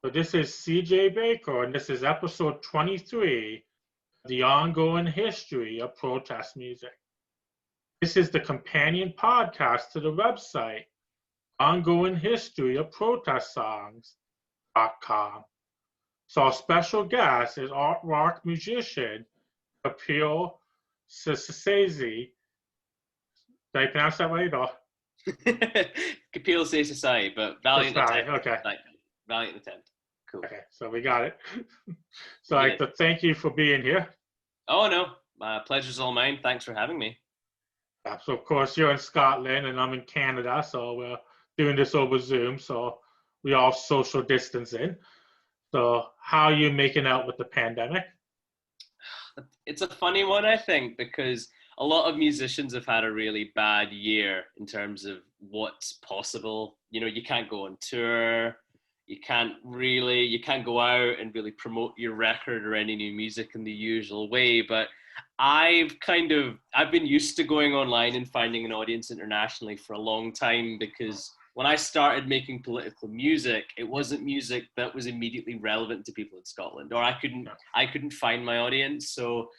So this is CJ Baker, and this is episode 23, The Ongoing History of Protest Music. This is the companion podcast to the website, ongoinghistoryofprotestsongs.com. So our special guest is art rock musician, Kapil Seshasayee. Did I pronounce that right? Or? Kapil Seshasayee, but valiant attempt. Okay. Valiant attempt. Cool. Okay, so we got it. So I'd like to thank you for being here. Oh, no. My pleasure's all mine. Thanks for having me. So, of course, you're in Scotland and I'm in Canada, so we're doing this over Zoom, so we all social distancing. So how are you making out with the pandemic? It's a funny one, I think, because a lot of musicians have had a really bad year in terms of what's possible. You know, you can't go on tour. You can't go out and really promote your record or any new music in the usual way. But I've been used to going online and finding an audience internationally for a long time, because when I started making political music, it wasn't music that was immediately relevant to people in Scotland, or I couldn't find my audience. So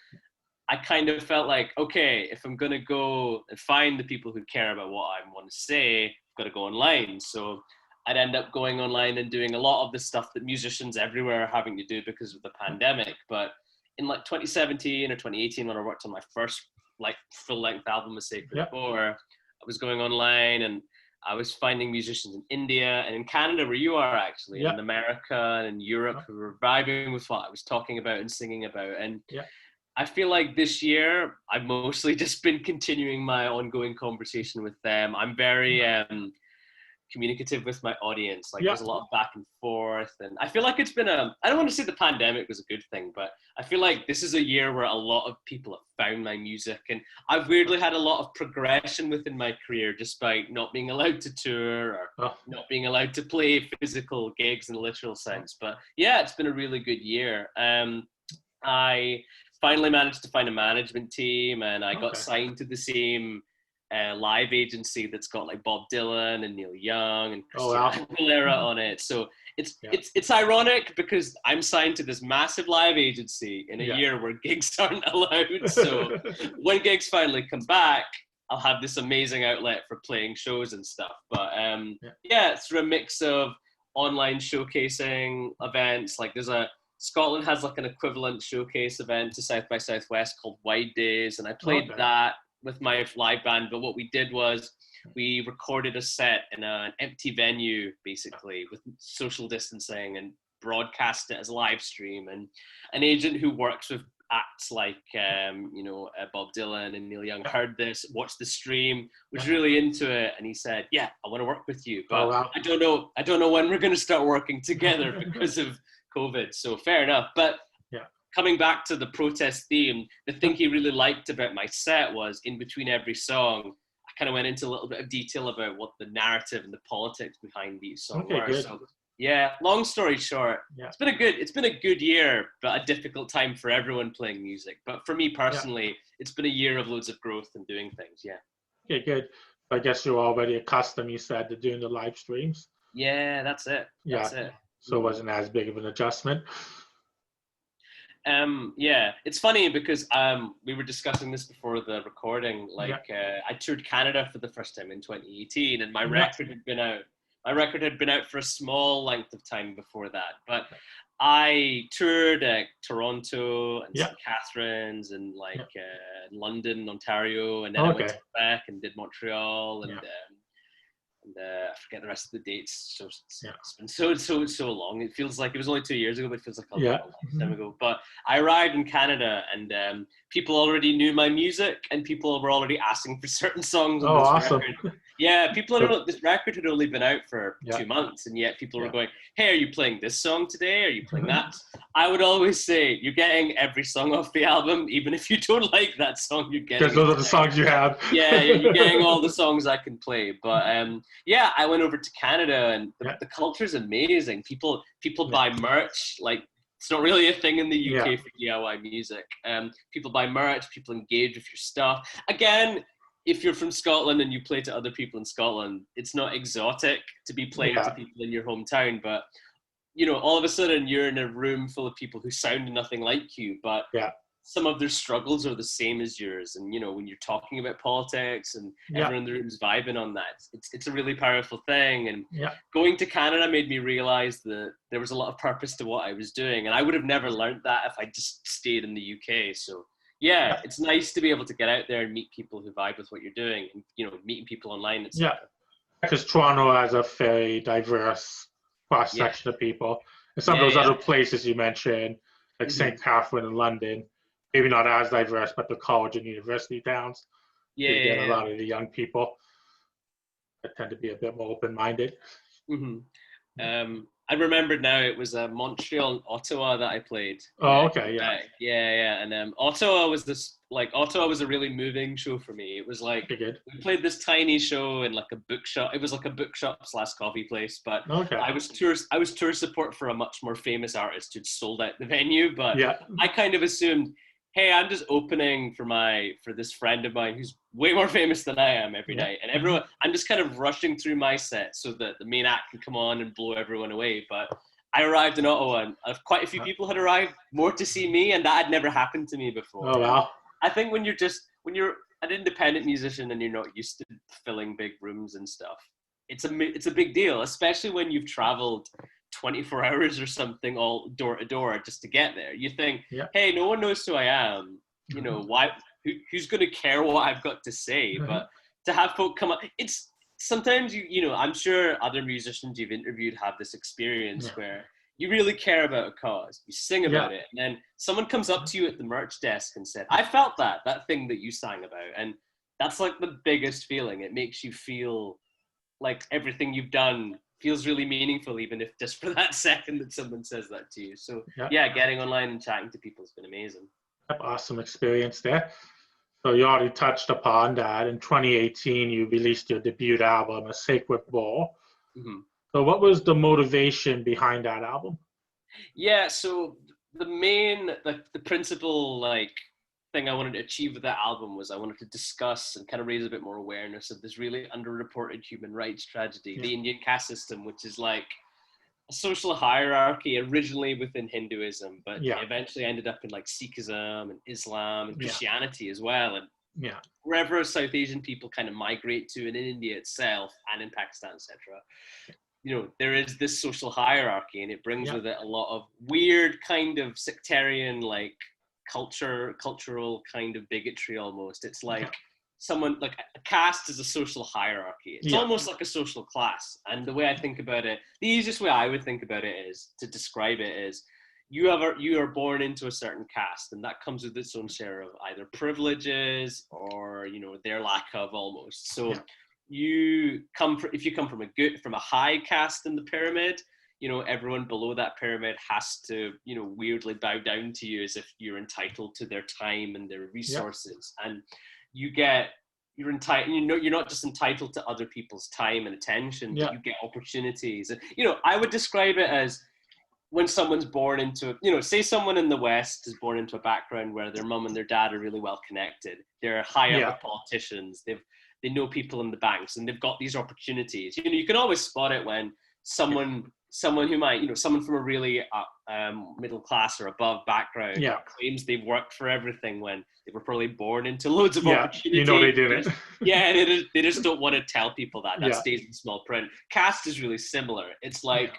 I kind of felt like, okay, if I'm going to go and find the people who care about what I want to say, I've got to go online. So I'd end up going online and doing a lot of the stuff that musicians everywhere are having to do because of the pandemic. But in like 2017 or 2018, when I worked on my first like full-length album, A Sacred Boar, I was going online and I was finding musicians in India and in Canada, where you are actually, and in America and in Europe, who were vibing with what I was talking about and singing about. And I feel like this year, I've mostly just been continuing my ongoing conversation with them. I'm very communicative with my audience. Like there's a lot of back and forth. And I feel like it's been I don't want to say the pandemic was a good thing, but I feel like this is a year where a lot of people have found my music. And I've weirdly had a lot of progression within my career, despite not being allowed to tour or not being allowed to play physical gigs in the literal sense. But yeah, it's been a really good year. I finally managed to find a management team, and I got signed to the same live agency that's got like Bob Dylan and Neil Young and Christina Aguilera on it. So it's ironic because I'm signed to this massive live agency in a year where gigs aren't allowed. So when gigs finally come back, I'll have this amazing outlet for playing shows and stuff. But it's through a mix of online showcasing events. Like Scotland has like an equivalent showcase event to South by Southwest called Wide Days, and I played that with my live band. But what we did was we recorded a set in an empty venue, basically, with social distancing, and broadcast it as a live stream. And an agent who works with acts like Bob Dylan and Neil Young heard this, watched the stream, was really into it, and he said, I want to work with you, but I don't know when we're going to start working together because of COVID. So fair enough. But coming back to the protest theme, the thing he really liked about my set was, in between every song, I kind of went into a little bit of detail about what the narrative and the politics behind each song were. Good. So long story short, it's been a good year, but a difficult time for everyone playing music. But for me personally, it's been a year of loads of growth and doing things. Okay, good. I guess you're already accustomed, you said, to doing the live streams. Yeah, that's it. That's it. So it wasn't as big of an adjustment. It's funny because we were discussing this before the recording. I toured Canada for the first time in 2018, and my record had been out. My record had been out for a small length of time before that, but I toured Toronto and St. Catharines and London, Ontario, and then I went to Quebec and did Montreal and I forget the rest of the dates. So it's been so long. It feels like it was only 2 years ago, but it feels like a long time ago. But I arrived in Canada, and people already knew my music, and people were already asking for certain songs on this record. Yeah, people don't know this record had only been out for 2 months, and yet people were going, "Hey, are you playing this song today? Are you playing that?" I would always say, "You're getting every song off the album, even if you don't like that song. You're getting because those are the songs you have." You're getting all the songs I can play. But I went over to Canada, and the culture's amazing. People buy merch. Like, it's not really a thing in the UK for DIY music. People buy merch. People engage with your stuff. Again, if you're from Scotland and you play to other people in Scotland, it's not exotic to be playing to people in your hometown. But you know, all of a sudden you're in a room full of people who sound nothing like you, but Yeah. some of their struggles are the same as yours. And, you know, when you're talking about politics and Yeah. everyone in the room's vibing on that, it's a really powerful thing. And Yeah. going to Canada made me realize that there was a lot of purpose to what I was doing. And I would have never learned that if I just stayed in the UK. So yeah, it's nice to be able to get out there and meet people who vibe with what you're doing, and, you know, meeting people online, etc. Yeah. Because Toronto has a very diverse cross Yeah. section of people. And some of those other places you mentioned, like Mhm. St. Catherine and London, maybe not as diverse, but the college and university towns. You get a lot of the young people that tend to be a bit more open-minded. I remembered now, it was Montreal and Ottawa that I played. Oh, okay, yeah. Yeah. And Ottawa was Ottawa was a really moving show for me. It was like, we played this tiny show in like a bookshop. It was like a bookshop / coffee place, but I was tour support for a much more famous artist who'd sold out the venue. But I kind of assumed, hey, I'm just opening for this friend of mine who's way more famous than I am every night. And everyone, I'm just kind of rushing through my set so that the main act can come on and blow everyone away. But I arrived in Ottawa, and quite a few people had arrived more to see me, and that had never happened to me before. Oh, wow. I think when you're an independent musician and you're not used to filling big rooms and stuff, it's a big deal, especially when you've traveled 24 hours or something all door to door just to get there. You think, hey, no one knows who I am. You know, why? Who's going to care what I've got to say? But to have folk come up, it's sometimes you know, I'm sure other musicians you've interviewed have this experience where you really care about a cause, you sing about it, and then someone comes up to you at the merch desk and said, I felt that thing that you sang about. And that's like the biggest feeling. It makes you feel like everything you've done feels really meaningful, even if just for that second that someone says that to you. So yeah, getting online and chatting to people has been amazing. Awesome experience there. So you already touched upon that. In 2018, you released your debut album, A Sacred Ball. So what was the motivation behind that album? Yeah, so the principal thing I wanted to achieve with that album was I wanted to discuss and kind of raise a bit more awareness of this really underreported human rights tragedy, the Indian caste system, which is like a social hierarchy originally within Hinduism, but eventually ended up in like Sikhism and Islam and Christianity as well. And wherever South Asian people kind of migrate to, and in India itself and in Pakistan, etc., you know, there is this social hierarchy, and it brings with it a lot of weird kind of sectarian, like cultural kind of bigotry almost. It's like someone, like a caste is a social hierarchy. It's almost like a social class. And the way I think about it, the easiest way I would think about it is to describe it is you are born into a certain caste, and that comes with its own share of either privileges or, you know, their lack of almost. So if you come from a high caste in the pyramid, you know, everyone below that pyramid has to, you know, weirdly bow down to you as if you're entitled to their time and their resources. And you're entitled, you know, you're not just entitled to other people's time and attention, but you get opportunities. And, you know, I would describe it as when someone's born into, you know, say someone in the West is born into a background where their mum and their dad are really well connected. They're high up politicians. They know people in the banks, and they've got these opportunities. You know, you can always spot it when someone who might, you know, someone from a really middle class or above background claims they've worked for everything when they were probably born into loads of opportunity. You know they didn't. They just don't want to tell people that. That stays in small print. Caste is really similar. It's like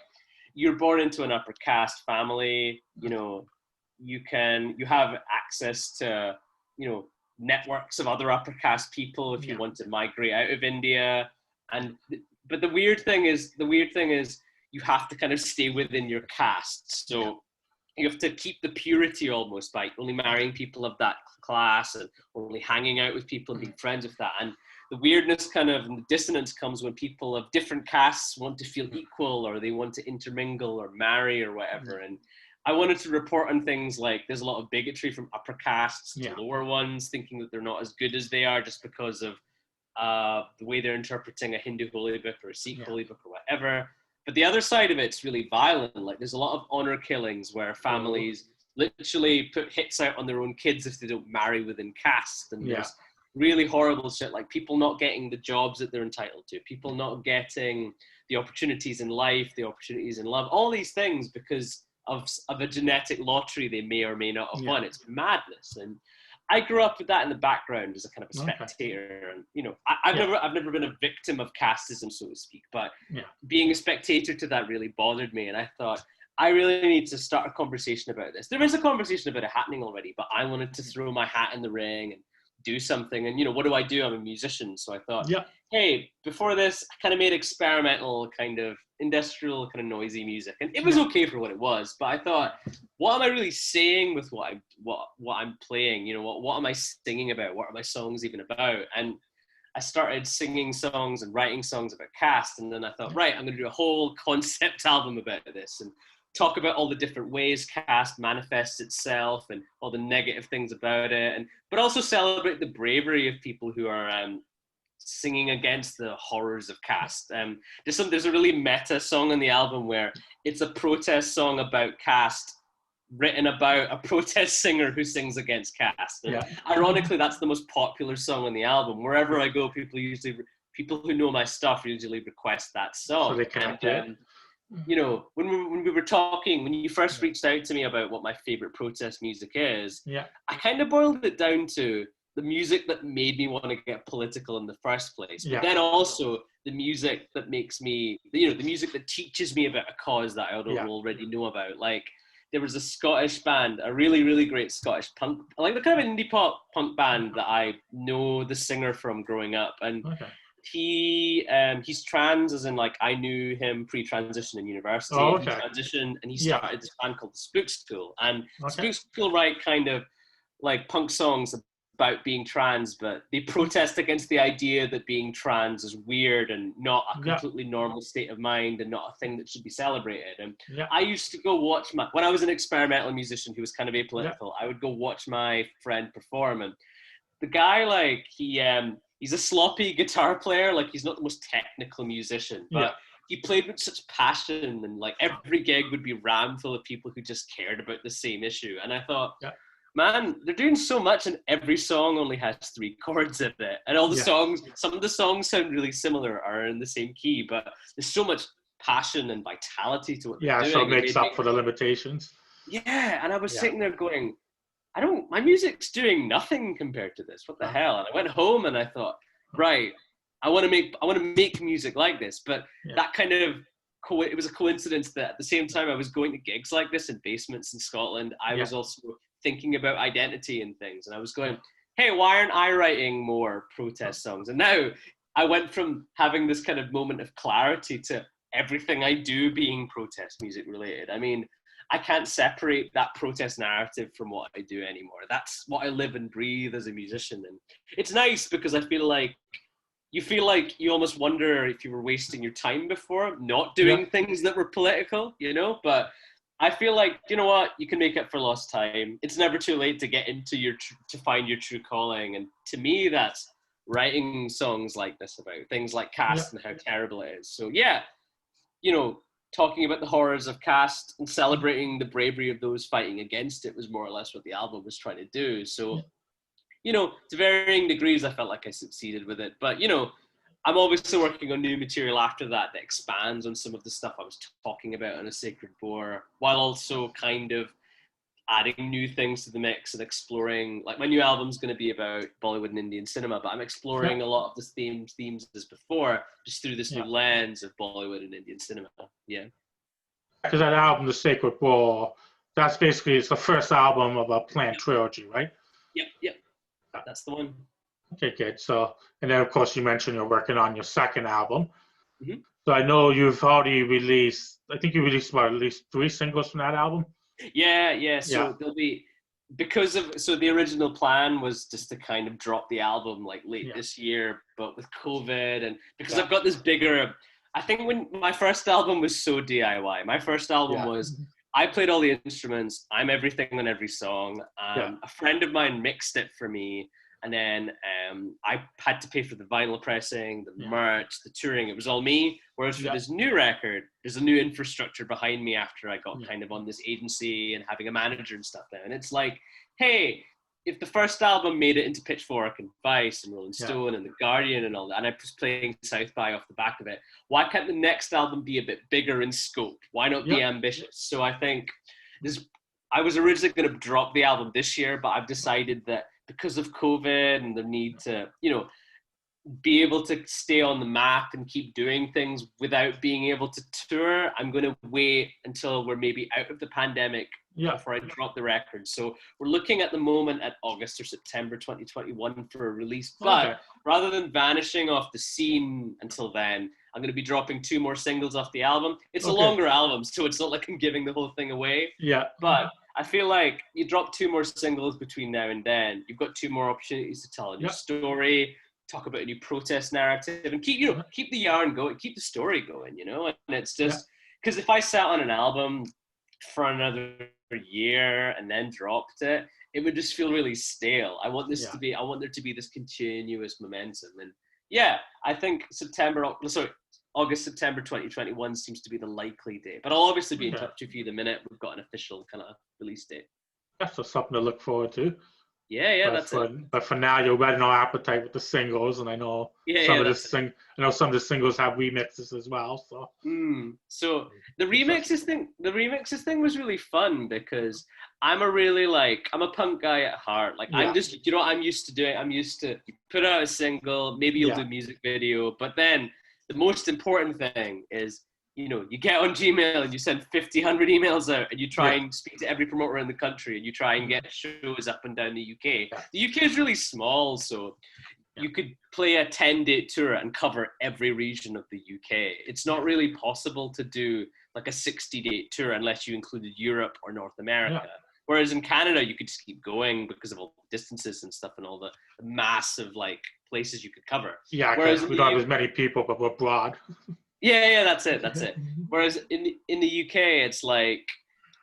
you're born into an upper caste family. You know, you have access to, you know, networks of other upper caste people if you want to migrate out of India. But the weird thing is you have to kind of stay within your caste. So you have to keep the purity almost by only marrying people of that class and only hanging out with people and being friends with that. And the weirdness kind of, and the dissonance comes when people of different castes want to feel equal, or they want to intermingle or marry or whatever. And I wanted to report on things like there's a lot of bigotry from upper castes to lower ones, thinking that they're not as good as they are just because of the way they're interpreting a Hindu holy book or a Sikh holy book or whatever. But the other side of it's really violent. Like there's a lot of honor killings where families literally put hits out on their own kids if they don't marry within caste. And there's really horrible shit, like people not getting the jobs that they're entitled to, people not getting the opportunities in life, the opportunities in love, all these things because of a genetic lottery they may or may not have won. It's madness. And I grew up with that in the background as a kind of a spectator. And, you know, I've never been a victim of casteism, so to speak, but being a spectator to that really bothered me. And I thought, I really need to start a conversation about this. There is a conversation about it happening already, but I wanted to throw my hat in the ring and do something. And, you know, what do? I'm a musician. So I thought, hey, before this, I kind of made experimental, kind of industrial, kind of noisy music. And it was okay for what it was. But I thought, what am I really saying with what I'm playing? You know, what am I singing about? What are my songs even about? And I started singing songs and writing songs about caste. And then I thought, right, I'm going to do a whole concept album about this and talk about all the different ways caste manifests itself and all the negative things about it, but also celebrate the bravery of people who are singing against the horrors of caste. There's a really meta song on the album where it's a protest song about caste written about a protest singer who sings against caste. And ironically, that's the most popular song on the album. Wherever I go, people who know my stuff usually request that song. So they can't you know, when we were talking, when you first reached out to me about what my favorite protest music is, I kind of boiled it down to the music that made me want to get political in the first place. But then also the music that makes me, you know, the music that teaches me about a cause that I don't already know about. Like, there was a Scottish band, a really, really great Scottish punk, like the kind of indie pop punk band that I know the singer from growing up. And he's trans, as in, like, I knew him pre-transition in university. He transitioned and he started this band called the Spook School. And Spook School write kind of like punk songs about being trans, but they protest against the idea that being trans is weird and not a completely normal state of mind and not a thing that should be celebrated. And I used to go watch when I was an experimental musician who was kind of apolitical, I would go watch my friend perform. And the guy, like, he's a sloppy guitar player. Like, he's not the most technical musician, but he played with such passion, and like every gig would be rammed full of people who just cared about the same issue. And I thought, man, they're doing so much, and every song only has 3 chords in it. And all the songs, some of the songs sound really similar, are in the same key, but there's so much passion and vitality to what they're doing. So it makes up for the limitations. Yeah, and I was sitting there going, my music's doing nothing compared to this. What the hell? And I went home and I thought, right, I want to make music like this. But that kind of, it was a coincidence that at the same time I was going to gigs like this in basements in Scotland, I was also thinking about identity and things. And I was going, hey, why aren't I writing more protest songs? And now I went from having this kind of moment of clarity to everything I do being protest music related. I mean, I can't separate that protest narrative from what I do anymore. That's what I live and breathe as a musician. And it's nice because I feel like you almost wonder if you were wasting your time before not doing things that were political, you know? But I feel like, you know what, you can make up for lost time. It's never too late to get into to find your true calling. And to me, that's writing songs like this about things like caste and how terrible it is. So you know, talking about the horrors of caste and celebrating the bravery of those fighting against it was more or less what the album was trying to do. So, you know, to varying degrees, I felt like I succeeded with it. But, you know, I'm obviously working on new material after that expands on some of the stuff I was talking about in A Sacred Boar, while also kind of adding new things to the mix and exploring, like, my new album's going to be about Bollywood and Indian cinema, but I'm exploring a lot of the themes as before, just through this new lens of Bollywood and Indian cinema. Because that album, The Sacred Boar, that's basically, it's the first album of a planned trilogy, right? Yep. That's the one. Okay, good. So, and then of course you mentioned you're working on your second album. So I know you've already released, I think you released about at least 3 singles from that album. Yeah. So there'll be, so the original plan was just to kind of drop the album like late this year, but with COVID and because I've got this bigger, I think when my first album was so DIY, my first album was, I played all the instruments, I'm everything on every song. A friend of mine mixed it for me. And then I had to pay for the vinyl pressing, the merch, the touring. It was all me. Whereas for this new record, there's a new infrastructure behind me after I got kind of on this agency and having a manager and stuff now. And it's like, hey, if the first album made it into Pitchfork and Vice and Rolling Yeah. Stone and The Guardian and all that, and I was playing South by off the back of it, why can't the next album be a bit bigger in scope? Why not be ambitious? So I think I was originally going to drop the album this year, but I've decided that because of COVID and the need to, be able to stay on the map and keep doing things without being able to tour, I'm going to wait until we're maybe out of the pandemic before I drop the record. So we're looking at the moment at August or September 2021 for a release. But rather than vanishing off the scene until then, I'm going to be dropping 2 more singles off the album. It's a longer album, so it's not like I'm giving the whole thing away. Yeah. But I feel like you drop 2 more singles between now and then, you've got 2 more opportunities to tell a new story, talk about a new protest narrative, and keep the yarn going, keep the story going, and it's just because if I sat on an album for another year and then dropped it, it would just feel really stale. I want there to be this continuous momentum, and I think August, September 2021 seems to be the likely date, but I'll obviously be in touch with you the minute we've got an official kind of release date. That's just something to look forward to. Yeah, that's it. But for now, you're whetting our appetite with the singles, and I know some of the singles have remixes as well. So, so the remixes thing was really fun because I'm a punk guy at heart. I'm just, I'm used to doing. I'm used to put out a single, maybe you'll do a music video, but then the most important thing is, you get on Gmail and you send 100 emails out and you try and speak to every promoter in the country and you try and get shows up and down the UK. The UK is really small, so you could play a 10-date tour and cover every region of the UK. It's not really possible to do like a 60-date tour unless you included Europe or North America. Whereas in Canada, you could just keep going because of all the distances and stuff and all the massive places you could cover. Yeah, because we don't have as many people, but we're broad. Yeah, that's it. Whereas in the UK, it's like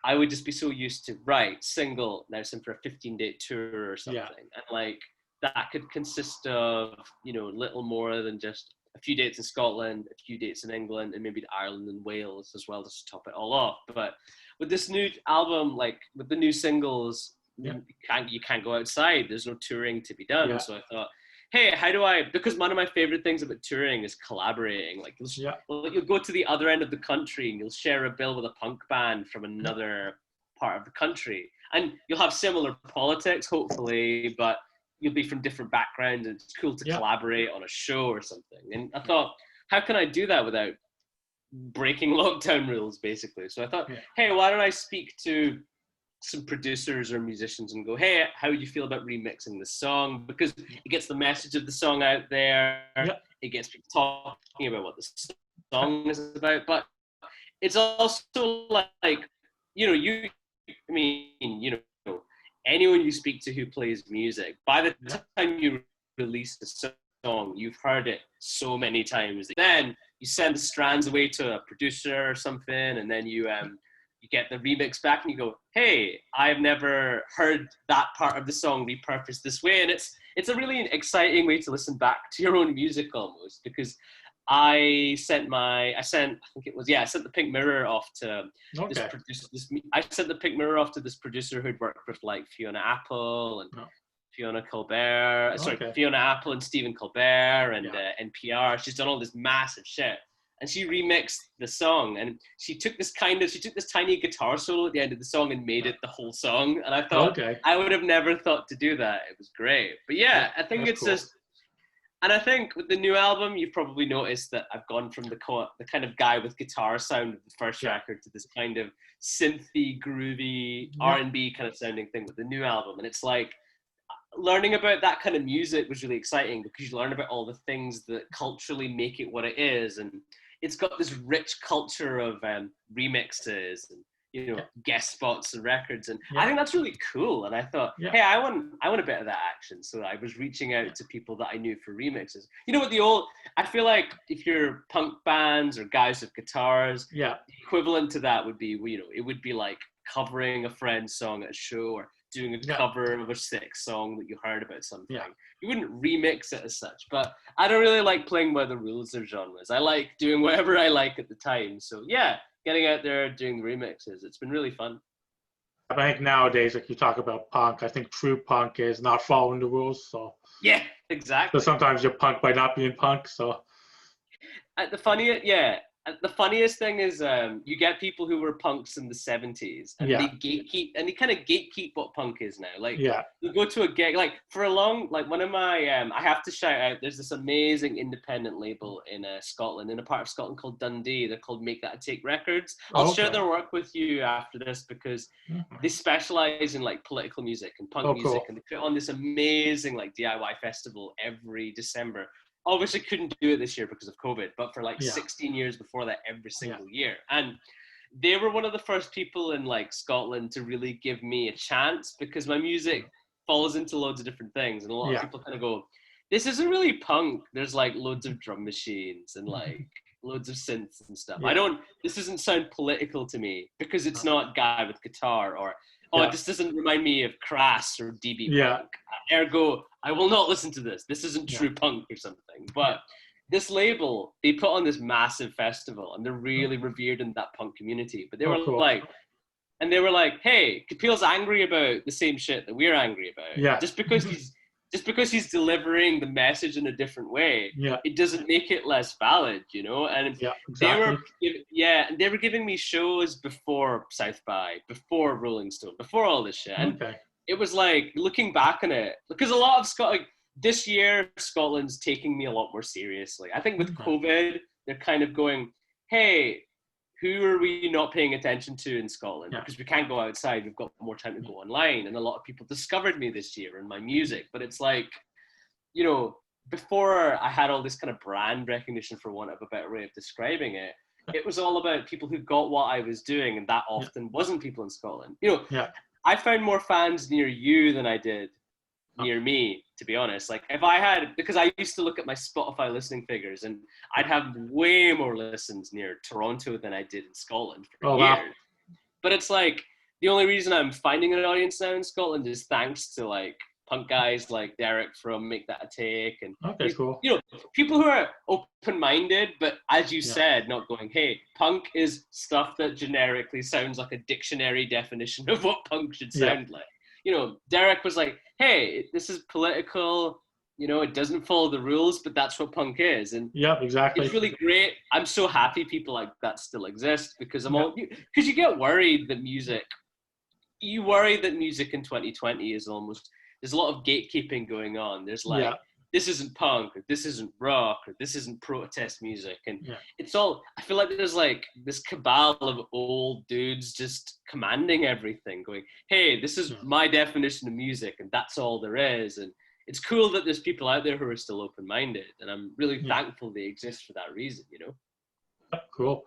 I would just be so used to single, now it's in for a 15-date tour or something, and that could consist of little more than just a few dates in Scotland, a few dates in England, and maybe to Ireland and Wales as well, just to top it all off. But with this new album, with the new singles, you can't go outside. There's no touring to be done. So I thought, hey, because one of my favorite things about touring is collaborating. You'll go to the other end of the country and you'll share a bill with a punk band from another part of the country. And you'll have similar politics, hopefully, but you'll be from different backgrounds, and it's cool to collaborate on a show or something. And I thought, how can I do that without breaking lockdown rules, basically? So I thought, hey, why don't I speak to some producers or musicians and go, hey, how would you feel about remixing this song? Because it gets the message of the song out there. It gets people talking about what the song is about. But it's also anyone you speak to who plays music, by the time you release the song, you've heard it so many times. Then you send the strands away to a producer or something, and then you get the remix back and you go, hey, I've never heard that part of the song repurposed this way. And it's a really exciting way to listen back to your own music almost, because I sent the Pink Mirror off to this producer. I sent the Pink Mirror off to this producer who'd worked with Fiona Apple and Fiona Apple and Stephen Colbert and NPR. She's done all this massive shit. And she remixed the song, and she took this tiny guitar solo at the end of the song and made it the whole song. And I thought, I would have never thought to do that. It was great. But I think it's cool. And I think with the new album, you've probably noticed that I've gone from the kind of guy with guitar sound of the first record to this kind of synthy, groovy, R&B kind of sounding thing with the new album. And it's learning about that kind of music was really exciting because you learn about all the things that culturally make it what it is. And it's got this rich culture of remixes and guest spots and records, and I think that's really cool. And I thought, hey, I want a bit of that action. So I was reaching out to people that I knew for remixes. I feel like if you're punk bands or guys with guitars, the equivalent to that would be, it would be like covering a friend's song at a show or doing a cover of a sick song that you heard about something. You wouldn't remix it as such, but I don't really like playing by the rules of genres. I like doing whatever I like at the time. So getting out there, doing the remixes, it's been really fun. I think nowadays, like you talk about punk, I think true punk is not following the rules. So Yeah, so exactly. sometimes you're punk by not being punk. So The funniest, yeah. The funniest thing is, you get people who were punks in the 70s, and yeah, they gatekeep, and they kind of gatekeep what punk is now. Like, yeah, you go to a gig, like for a long, like one of my, I have to shout out. There's this amazing independent label in Scotland, in a part of Scotland called Dundee. They're called Make That a Take Records. I'll share okay, their work with you after this because they specialize in like political music and punk oh music, cool, and they put on this amazing like DIY festival every December. Obviously couldn't do it this year because of COVID, but for like yeah, 16 years before that, every yeah, single year. And they were one of the first people in like Scotland to really give me a chance because my music falls into loads of different things. And a lot of yeah, people kind of go, this isn't really punk. There's like loads of drum machines and like loads of synths and stuff. yeah, This doesn't sound political to me because it's not guy with guitar or, oh, yeah, this doesn't remind me of Crass or DB yeah, Punk. Ergo, I will not listen to this. This isn't yeah, true punk or something. But this label, they put on this massive festival and they're really revered in that punk community. But they oh were cool, like, hey, Kapil's angry about the same shit that we're angry about. yeah, Just because he's delivering the message in a different way, yeah, it doesn't make it less valid, you know? And yeah, they exactly, were giving me shows before South by, before Rolling Stone, before all this shit. And okay, it was like looking back on it, because a lot of like this year, Scotland's taking me a lot more seriously. I think with COVID, they're kind of going, hey, who are we not paying attention to in Scotland? yeah, Because we can't go outside. We've got more time to go online. And a lot of people discovered me this year and my music. But it's like, you know, before I had all this kind of brand recognition, for want of a better way of describing it, it was all about people who got what I was doing. And that often wasn't people in Scotland. You know, yeah, I found more fans near you than I did near me, to be honest. Like if I had, because I used to look at my Spotify listening figures and I'd have way more listens near Toronto than I did in Scotland for years. Wow. But it's like, the only reason I'm finding an audience now in Scotland is thanks to like punk guys like Derek from Make That a Take and Okay, cool. You know, people who are open-minded, but as you said, not going, hey, punk is stuff that generically sounds like a dictionary definition of what punk should sound like. You know, Derek was like, hey, this is political, you know, it doesn't follow the rules, but that's what punk is. And yeah, exactly. it's really great. I'm so happy people like that still exist because because you get worried that music in 2020 is almost, there's a lot of gatekeeping going on. There's like, this isn't punk, or this isn't rock, or this isn't protest music. And it's all, I feel like there's like this cabal of old dudes just commanding everything, going, hey, this is my definition of music, and that's all there is. And it's cool that there's people out there who are still open-minded. And I'm really thankful they exist for that reason, you know? Cool.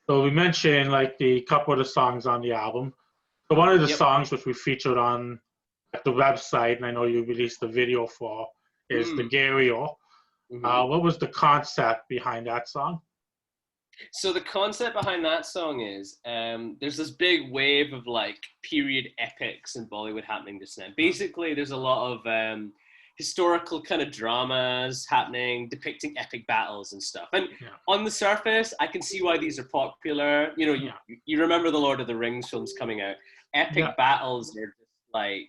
So we mentioned like the couple of the songs on the album. So one of the songs which we featured on the website, and I know you released the video for, is the Gario. What was the concept behind that song? So the concept behind that song is there's this big wave of like period epics in Bollywood happening just now. Basically, there's a lot of historical kind of dramas happening, depicting epic battles and stuff. And on the surface, I can see why these are popular. You know, you remember the Lord of the Rings films coming out. Epic battles are just like,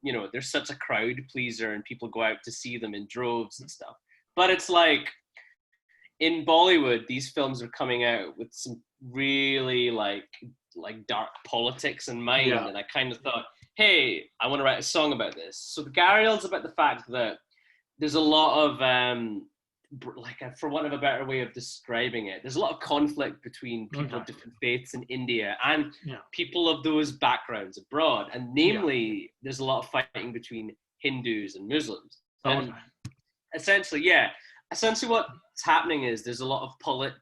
you know, they're such a crowd pleaser and people go out to see them in droves and stuff. But it's like, in Bollywood, these films are coming out with some really like dark politics in mind. And I kind of thought, hey, I want to write a song about this. So the Gariel's about the fact that there's a lot of, for want of a better way of describing it, there's a lot of conflict between people of different faiths in India and people of those backgrounds abroad. And namely, there's a lot of fighting between Hindus and Muslims. And essentially what's happening is there's a lot of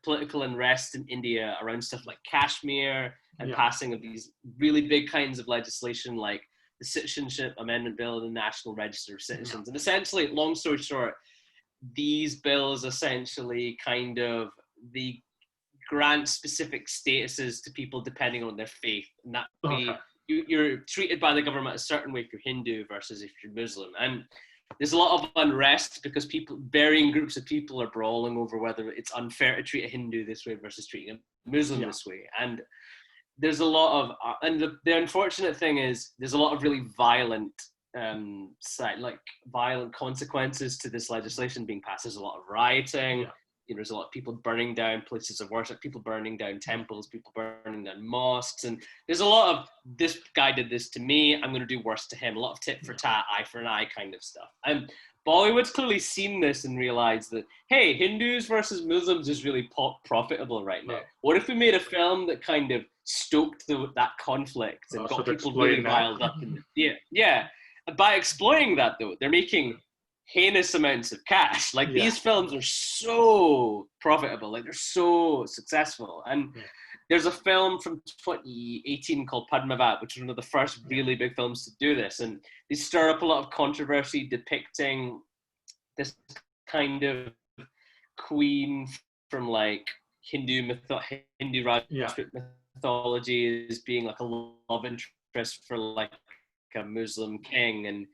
political unrest in India around stuff like Kashmir and passing of these really big kinds of legislation like the Citizenship Amendment Bill and the National Register of Citizens. And essentially, long story short, these bills essentially kind of the grant specific statuses to people depending on their faith. And that you're treated by the government a certain way if you're Hindu versus if you're Muslim. And there's a lot of unrest because varying groups of people are brawling over whether it's unfair to treat a Hindu this way versus treating a Muslim this way. And there's a lot of, and the unfortunate thing is there's a lot of really violent, violent consequences to this legislation being passed. There's a lot of rioting. Yeah. You know, there's a lot of people burning down places of worship, people burning down temples, people burning down mosques, and there's a lot of, this guy did this to me, I'm going to do worse to him. A lot of tit for tat, eye for an eye kind of stuff. Bollywood's clearly seen this and realized that, hey, Hindus versus Muslims is really profitable right now. What if we made a film that kind of stoked that conflict and got people really riled up? Yeah. By exploiting that, though, they're making heinous amounts of cash. Like, these films are so profitable, like they're so successful. And there's a film from 2018 called Padmavat, which was one of the first really big films to do this, and they stir up a lot of controversy depicting this kind of queen from like Hindu Rajput mythology as being like a love interest for like a Muslim king, and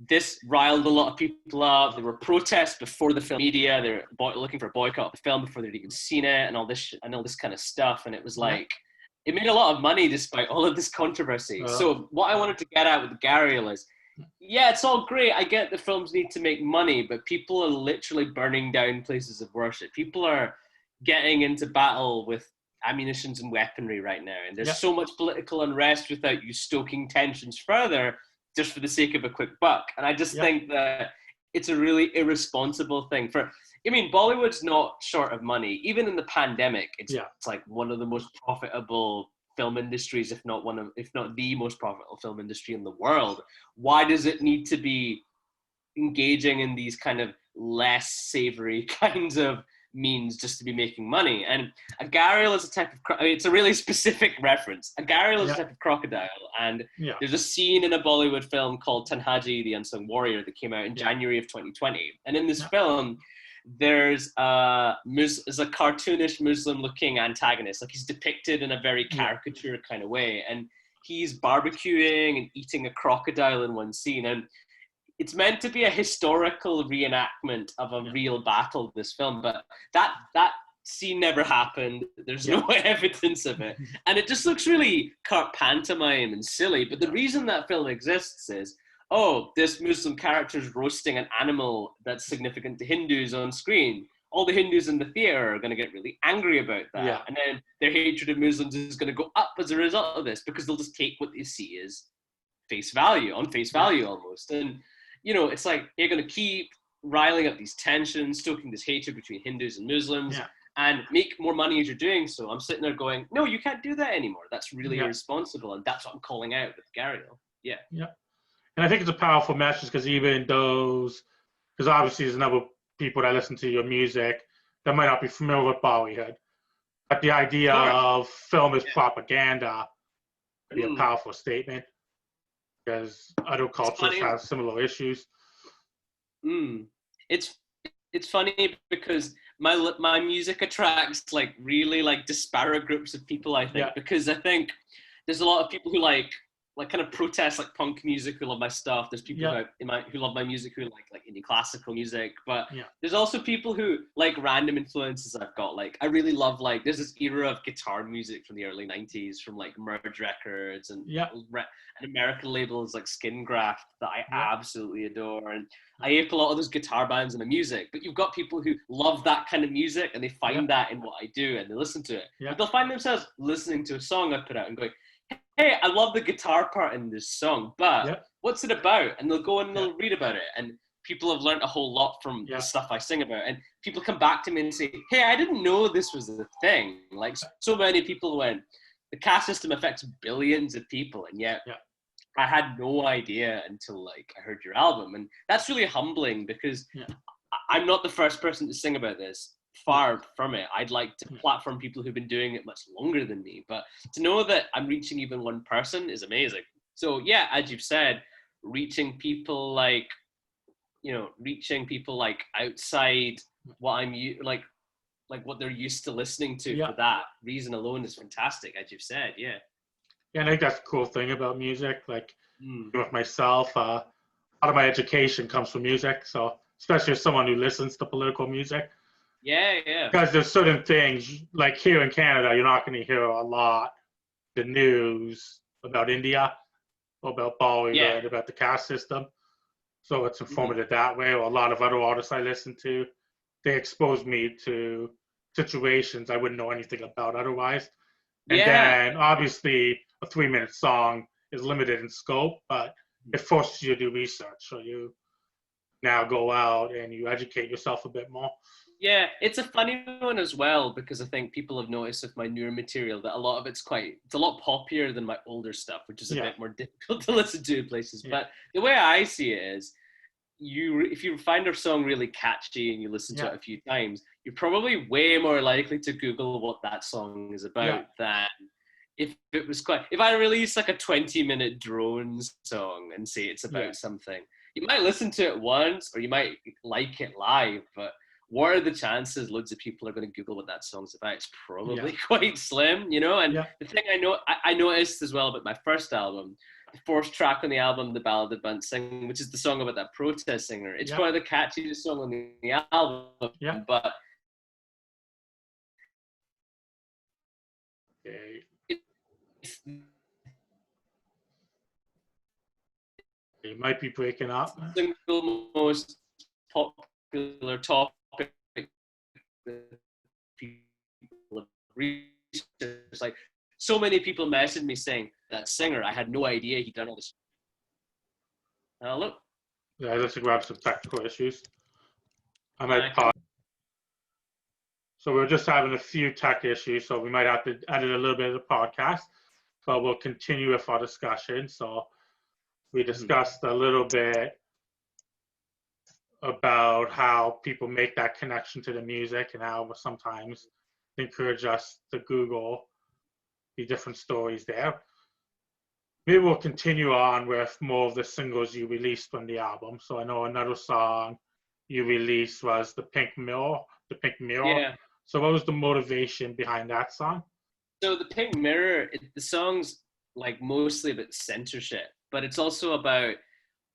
this riled a lot of people up. There were protests before the film media. They were looking for a boycott of the film before they'd even seen it, and all this kind of stuff. And it was like, it made a lot of money despite all of this controversy. So what I wanted to get at with Gariel is, yeah, it's all great. I get the films need to make money, but people are literally burning down places of worship. People are getting into battle with ammunitions and weaponry right now. And there's so much political unrest without you stoking tensions further, just for the sake of a quick buck. And I just think that it's a really irresponsible thing. Bollywood's not short of money. Even in the pandemic, it's like one of the most profitable film industries, if not the most profitable film industry in the world. Why does it need to be engaging in these kind of less savory kinds of means just to be making money? And a gharial is a type of, it's a really specific reference. A gharial is a type of crocodile, and there's a scene in a Bollywood film called Tanhaji the Unsung Warrior that came out in January of 2020. And in this film, there's a cartoonish Muslim looking antagonist. Like, he's depicted in a very caricature kind of way, and he's barbecuing and eating a crocodile in one scene. And it's meant to be a historical reenactment of a real battle, this film, but that scene never happened. There's no evidence of it. And it just looks really pantomime and silly. But the reason that film exists is, this Muslim character is roasting an animal that's significant to Hindus on screen. All the Hindus in the theater are going to get really angry about that. Yeah. And then their hatred of Muslims is going to go up as a result of this, because they'll just take what they see as face value almost. And it's like, you're going to keep riling up these tensions, stoking this hatred between Hindus and Muslims, and make more money as you're doing so. I'm sitting there going, no, you can't do that anymore. That's really irresponsible. And that's what I'm calling out with Gariel. Yeah. And I think it's a powerful message, because because obviously there's a number of people that listen to your music that might not be familiar with Bollywood. But the idea of film as propaganda would be a powerful statement, because other cultures have similar issues. It's funny because my music attracts like really like disparate groups of people, I think, because I think there's a lot of people who like kind of protest like punk music who love my stuff. There's people who love my music who like indie classical music, but there's also people who like random influences I've got. Like, I really love, like, there's this era of guitar music from the early 90s from like Merge Records and American labels like Skin Graft that I absolutely adore. And I ape a lot of those guitar bands and the music, but you've got people who love that kind of music and they find that in what I do and they listen to it. But they'll find themselves listening to a song I put out and going, hey, I love the guitar part in this song, but what's it about? And they'll go and they'll read about it. And people have learned a whole lot from the stuff I sing about. And people come back to me and say, hey, I didn't know this was a thing. Like, so many people went, the caste system affects billions of people. And yet I had no idea until like I heard your album. And that's really humbling, because I'm not the first person to sing about this. Far from it. I'd like to platform people who've been doing it much longer than me, but to know that I'm reaching even one person is amazing. So yeah, as you've said, reaching people like outside what I'm like what they're used to listening to for that reason alone is fantastic, as you've said. Yeah, I think that's the cool thing about music. Like with myself, a lot of my education comes from music, so especially as someone who listens to political music. Yeah. Because there's certain things, like here in Canada, you're not going to hear a lot the news about India, about Bollywood, about the caste system. So it's informative that way. Or a lot of other artists I listen to, they expose me to situations I wouldn't know anything about otherwise. And then obviously a 3-minute song is limited in scope, but it forces you to do research. So you now go out and you educate yourself a bit more. Yeah, it's a funny one as well, because I think people have noticed with my newer material that a lot of it's a lot poppier than my older stuff, which is a bit more difficult to listen to in places. But the way I see it is, if you find a song really catchy and you listen to it a few times, you're probably way more likely to Google what that song is about than if I release like a 20-minute drone song and say it's about something. You might listen to it once or you might like it live, but what are the chances loads of people are going to Google what that song's about? It's probably quite slim, you know? And the thing I noticed as well about my first album, the fourth track on the album, The Ballad of Bunt Singh, which is the song about that protest singer. It's probably the catchiest song on the album, but you might be breaking up. Single most popular topic that people have researched. Like, so many people messaged me saying, that singer, I had no idea he'd done all this. Hello? Yeah, let's grab some technical issues. I might pause. So we're just having a few tech issues, so we might have to edit a little bit of the podcast, but we'll continue with our discussion. So we discussed a little bit about how people make that connection to the music and how sometimes they encourage us to Google the different stories there. Maybe we'll continue on with more of the singles you released from the album. So I know another song you released was The Pink Mirror. Yeah. So what was the motivation behind that song? So The Pink Mirror, the song's like mostly about censorship, but it's also about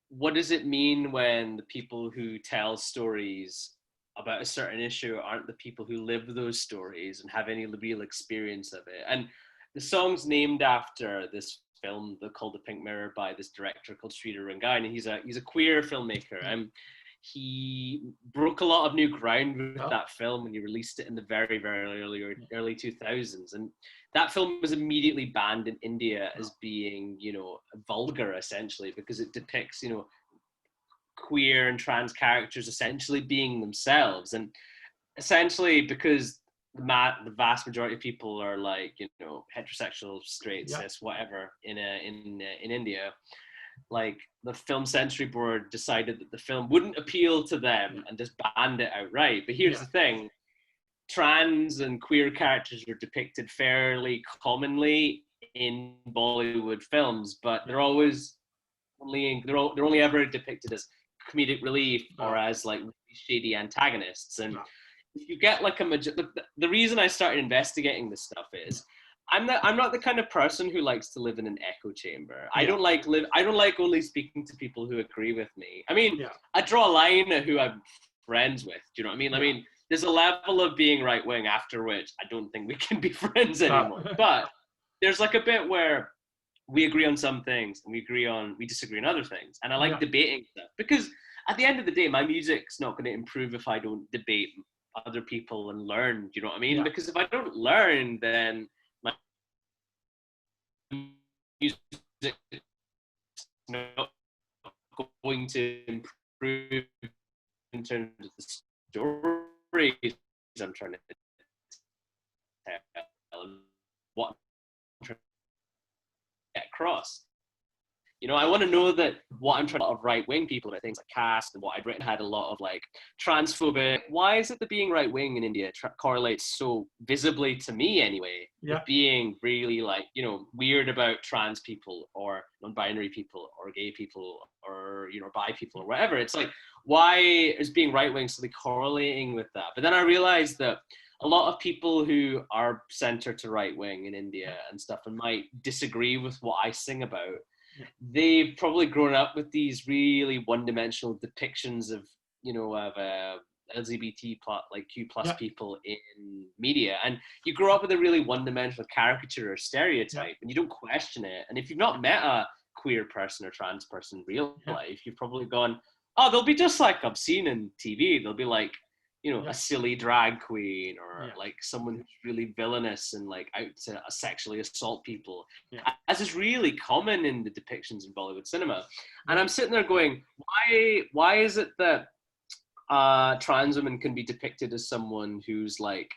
what does it mean when the people who tell stories about a certain issue aren't the people who live those stories and have any real experience of it. And the song's named after this film called The Pink Mirror by this director called Sridhar Rangan, and he's a queer filmmaker. He broke a lot of new ground with that film when he released it in the very, very early 2000s. And that film was immediately banned in India as being, vulgar, essentially, because it depicts, queer and trans characters essentially being themselves. And essentially because the vast majority of people are like, heterosexual, straight, cis, whatever in India, like the Film Censorship Board decided that the film wouldn't appeal to them and just banned it outright. But here's the thing, trans and queer characters are depicted fairly commonly in Bollywood films, but they're only ever depicted as comedic relief or as like really shady antagonists. And if you get like the reason I started investigating this stuff is I'm not the kind of person who likes to live in an echo chamber. I don't like only speaking to people who agree with me. I mean, I draw a line at who I'm friends with. Do you know what I mean? I mean, there's a level of being right wing after which I don't think we can be friends anymore. But there's like a bit where we agree on some things and we disagree on other things. And I like debating stuff because at the end of the day, my music's not going to improve if I don't debate other people and learn. Do you know what I mean? Because if I don't learn, then my music is not going to improve in terms of the stories I'm trying to tell and what I'm trying to get across. I want to know that what I'm trying to, right-wing people about things like caste and what I'd written had a lot of like transphobic. Why is it that being right-wing in India correlates so visibly to me anyway, with being really like, weird about trans people or non-binary people or gay people or, bi people or whatever. It's like, why is being right-wing suddenly correlating with that? But then I realized that a lot of people who are centered to right-wing in India and stuff and might disagree with what I sing about, they've probably grown up with these really one-dimensional depictions of, LGBT plus, like Q plus Yeah. people in media, and you grow up with a really one-dimensional caricature or stereotype, and you don't question it. And if you've not met a queer person or trans person in real life, you've probably gone, oh, they'll be just like I've seen in TV. They'll be like, a silly drag queen, or like someone who's really villainous and like out to sexually assault people, as is really common in the depictions in Bollywood cinema. And I'm sitting there going, why is it that trans women can be depicted as someone who's like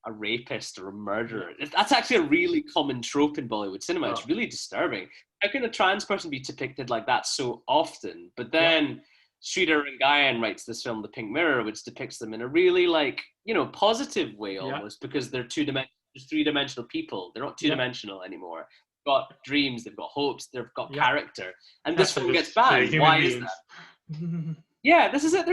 a rapist or a murderer? That's actually a really common trope in Bollywood cinema. It's really disturbing. How can a trans person be depicted like that so often? But then Sridhar Rangayan writes this film, The Pink Mirror, which depicts them in a really like, positive way almost, because they're three-dimensional people. They're not two-dimensional anymore. They've got dreams, they've got hopes, they've got character. And this film gets banned. Why is that? Yeah, this is it.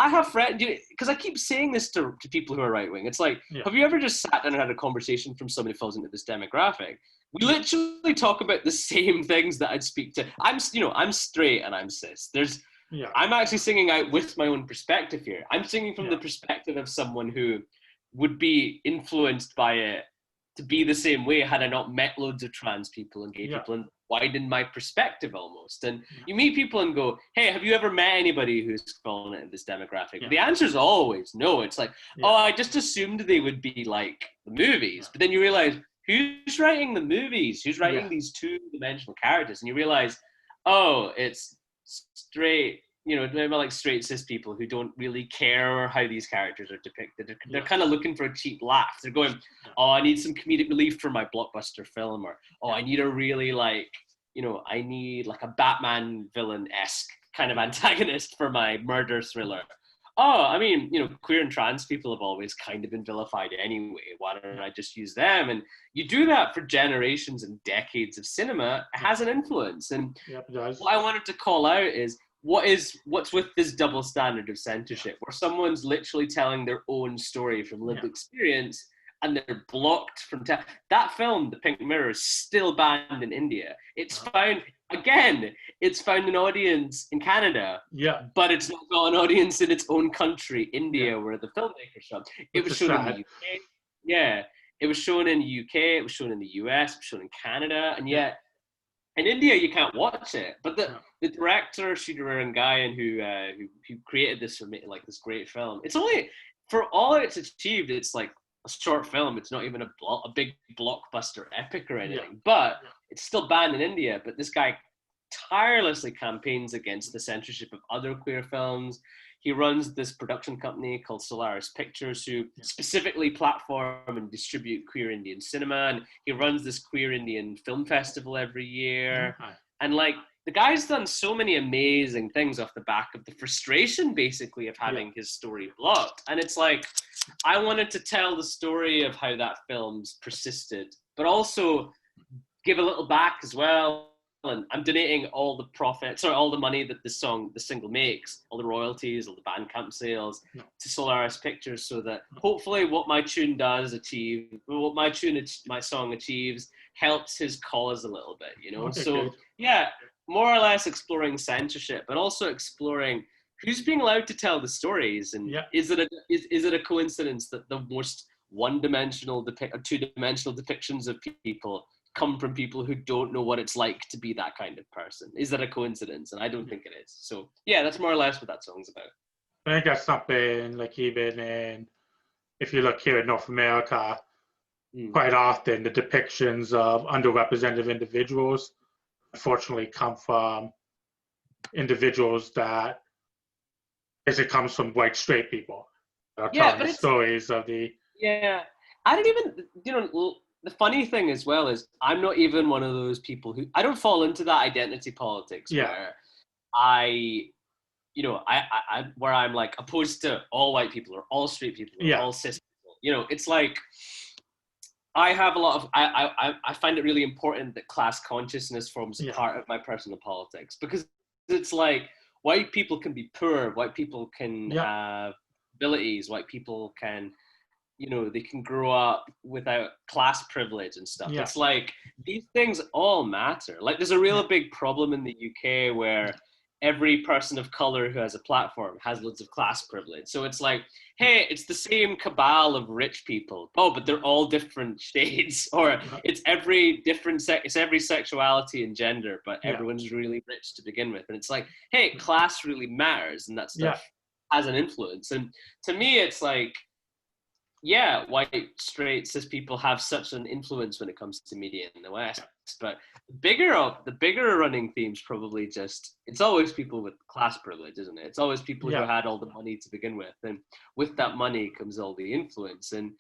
I have friends, because I keep saying this to people who are right-wing. It's like, have you ever just sat down and had a conversation from somebody who falls into this demographic? We literally talk about the same things that I'd speak to. I'm straight and I'm cis. I'm actually singing out with my own perspective here. I'm singing from the perspective of someone who would be influenced by it to be the same way had I not met loads of trans people and gay people and widened my perspective almost. And you meet people and go, hey, have you ever met anybody who's fallen into this demographic? The answer is always no. It's like, oh, I just assumed they would be like the movies. But then you realize, who's writing the movies? Who's writing these two-dimensional characters? And you realize, oh, it's straight, maybe like straight cis people who don't really care how these characters are depicted. They're kind of looking for a cheap laugh. They're going, oh, I need some comedic relief for my blockbuster film, or I need a really like, I need like a Batman villain-esque kind of antagonist for my murder thriller. Oh, I mean, queer and trans people have always kind of been vilified anyway. Why don't I just use them? And you do that for generations and decades of cinema. It has an influence. And what I wanted to call out is, what's with this double standard of censorship, where someone's literally telling their own story from lived experience and they're blocked from that film, The Pink Mirror, is still banned in India. It's found an audience in Canada, but it's not got an audience in its own country, India, where the filmmaker shot. It was shown in the UK. It was shown in the UK. It was shown in the US. It was shown in Canada, and yet in India you can't watch it. But the director Sridhar Rangayan, who created this like this great film, it's only, for all it's achieved, it's like a short film. It's not even a big blockbuster epic or anything, but it's still banned in India. But this guy tirelessly campaigns against the censorship of other queer films. He runs this production company called Solaris Pictures, who specifically platform and distribute queer Indian cinema. And he runs this queer Indian film festival every year. And like, the guy's done so many amazing things off the back of the frustration, basically, of having his story blocked. And it's like, I wanted to tell the story of how that film's persisted, but also give a little back as well. And I'm donating all the money that the single makes, all the royalties, all the Bandcamp sales, to Solaris Pictures, so that hopefully what my song achieves helps his cause a little bit, Okay, so good. more or less exploring censorship, but also exploring who's being allowed to tell the stories, and is it a coincidence that the most one-dimensional or two-dimensional depictions of people come from people who don't know what it's like to be that kind of person? Is that a coincidence? And I don't think it is. So that's more or less what that song's about. I think that's something like, even if you look here in North America, quite often the depictions of underrepresented individuals unfortunately come from individuals that it comes from white straight people that are telling the stories of the I don't even the funny thing as well is, I'm not even one of those people I don't fall into that identity politics where where I'm like opposed to all white people or all straight people or all cis people. It's like, I have a lot of, I find it really important that class consciousness forms a part of my personal politics, because it's like, white people can be poor, white people can have abilities, white people can, they can grow up without class privilege and stuff. It's like, these things all matter. Like, there's a real big problem in the UK where every person of color who has a platform has loads of class privilege. So it's like, hey, it's the same cabal of rich people. Oh, but they're all different shades. Or it's every different it's every sexuality and gender, but everyone's really rich to begin with. And it's like, hey, class really matters, and that stuff has an influence. And to me, it's like, yeah, white, straight, cis people have such an influence when it comes to media in the West. But the bigger running themes probably just, it's always people with class privilege, isn't it? It's always people who had all the money to begin with. And with that money comes all the influence. And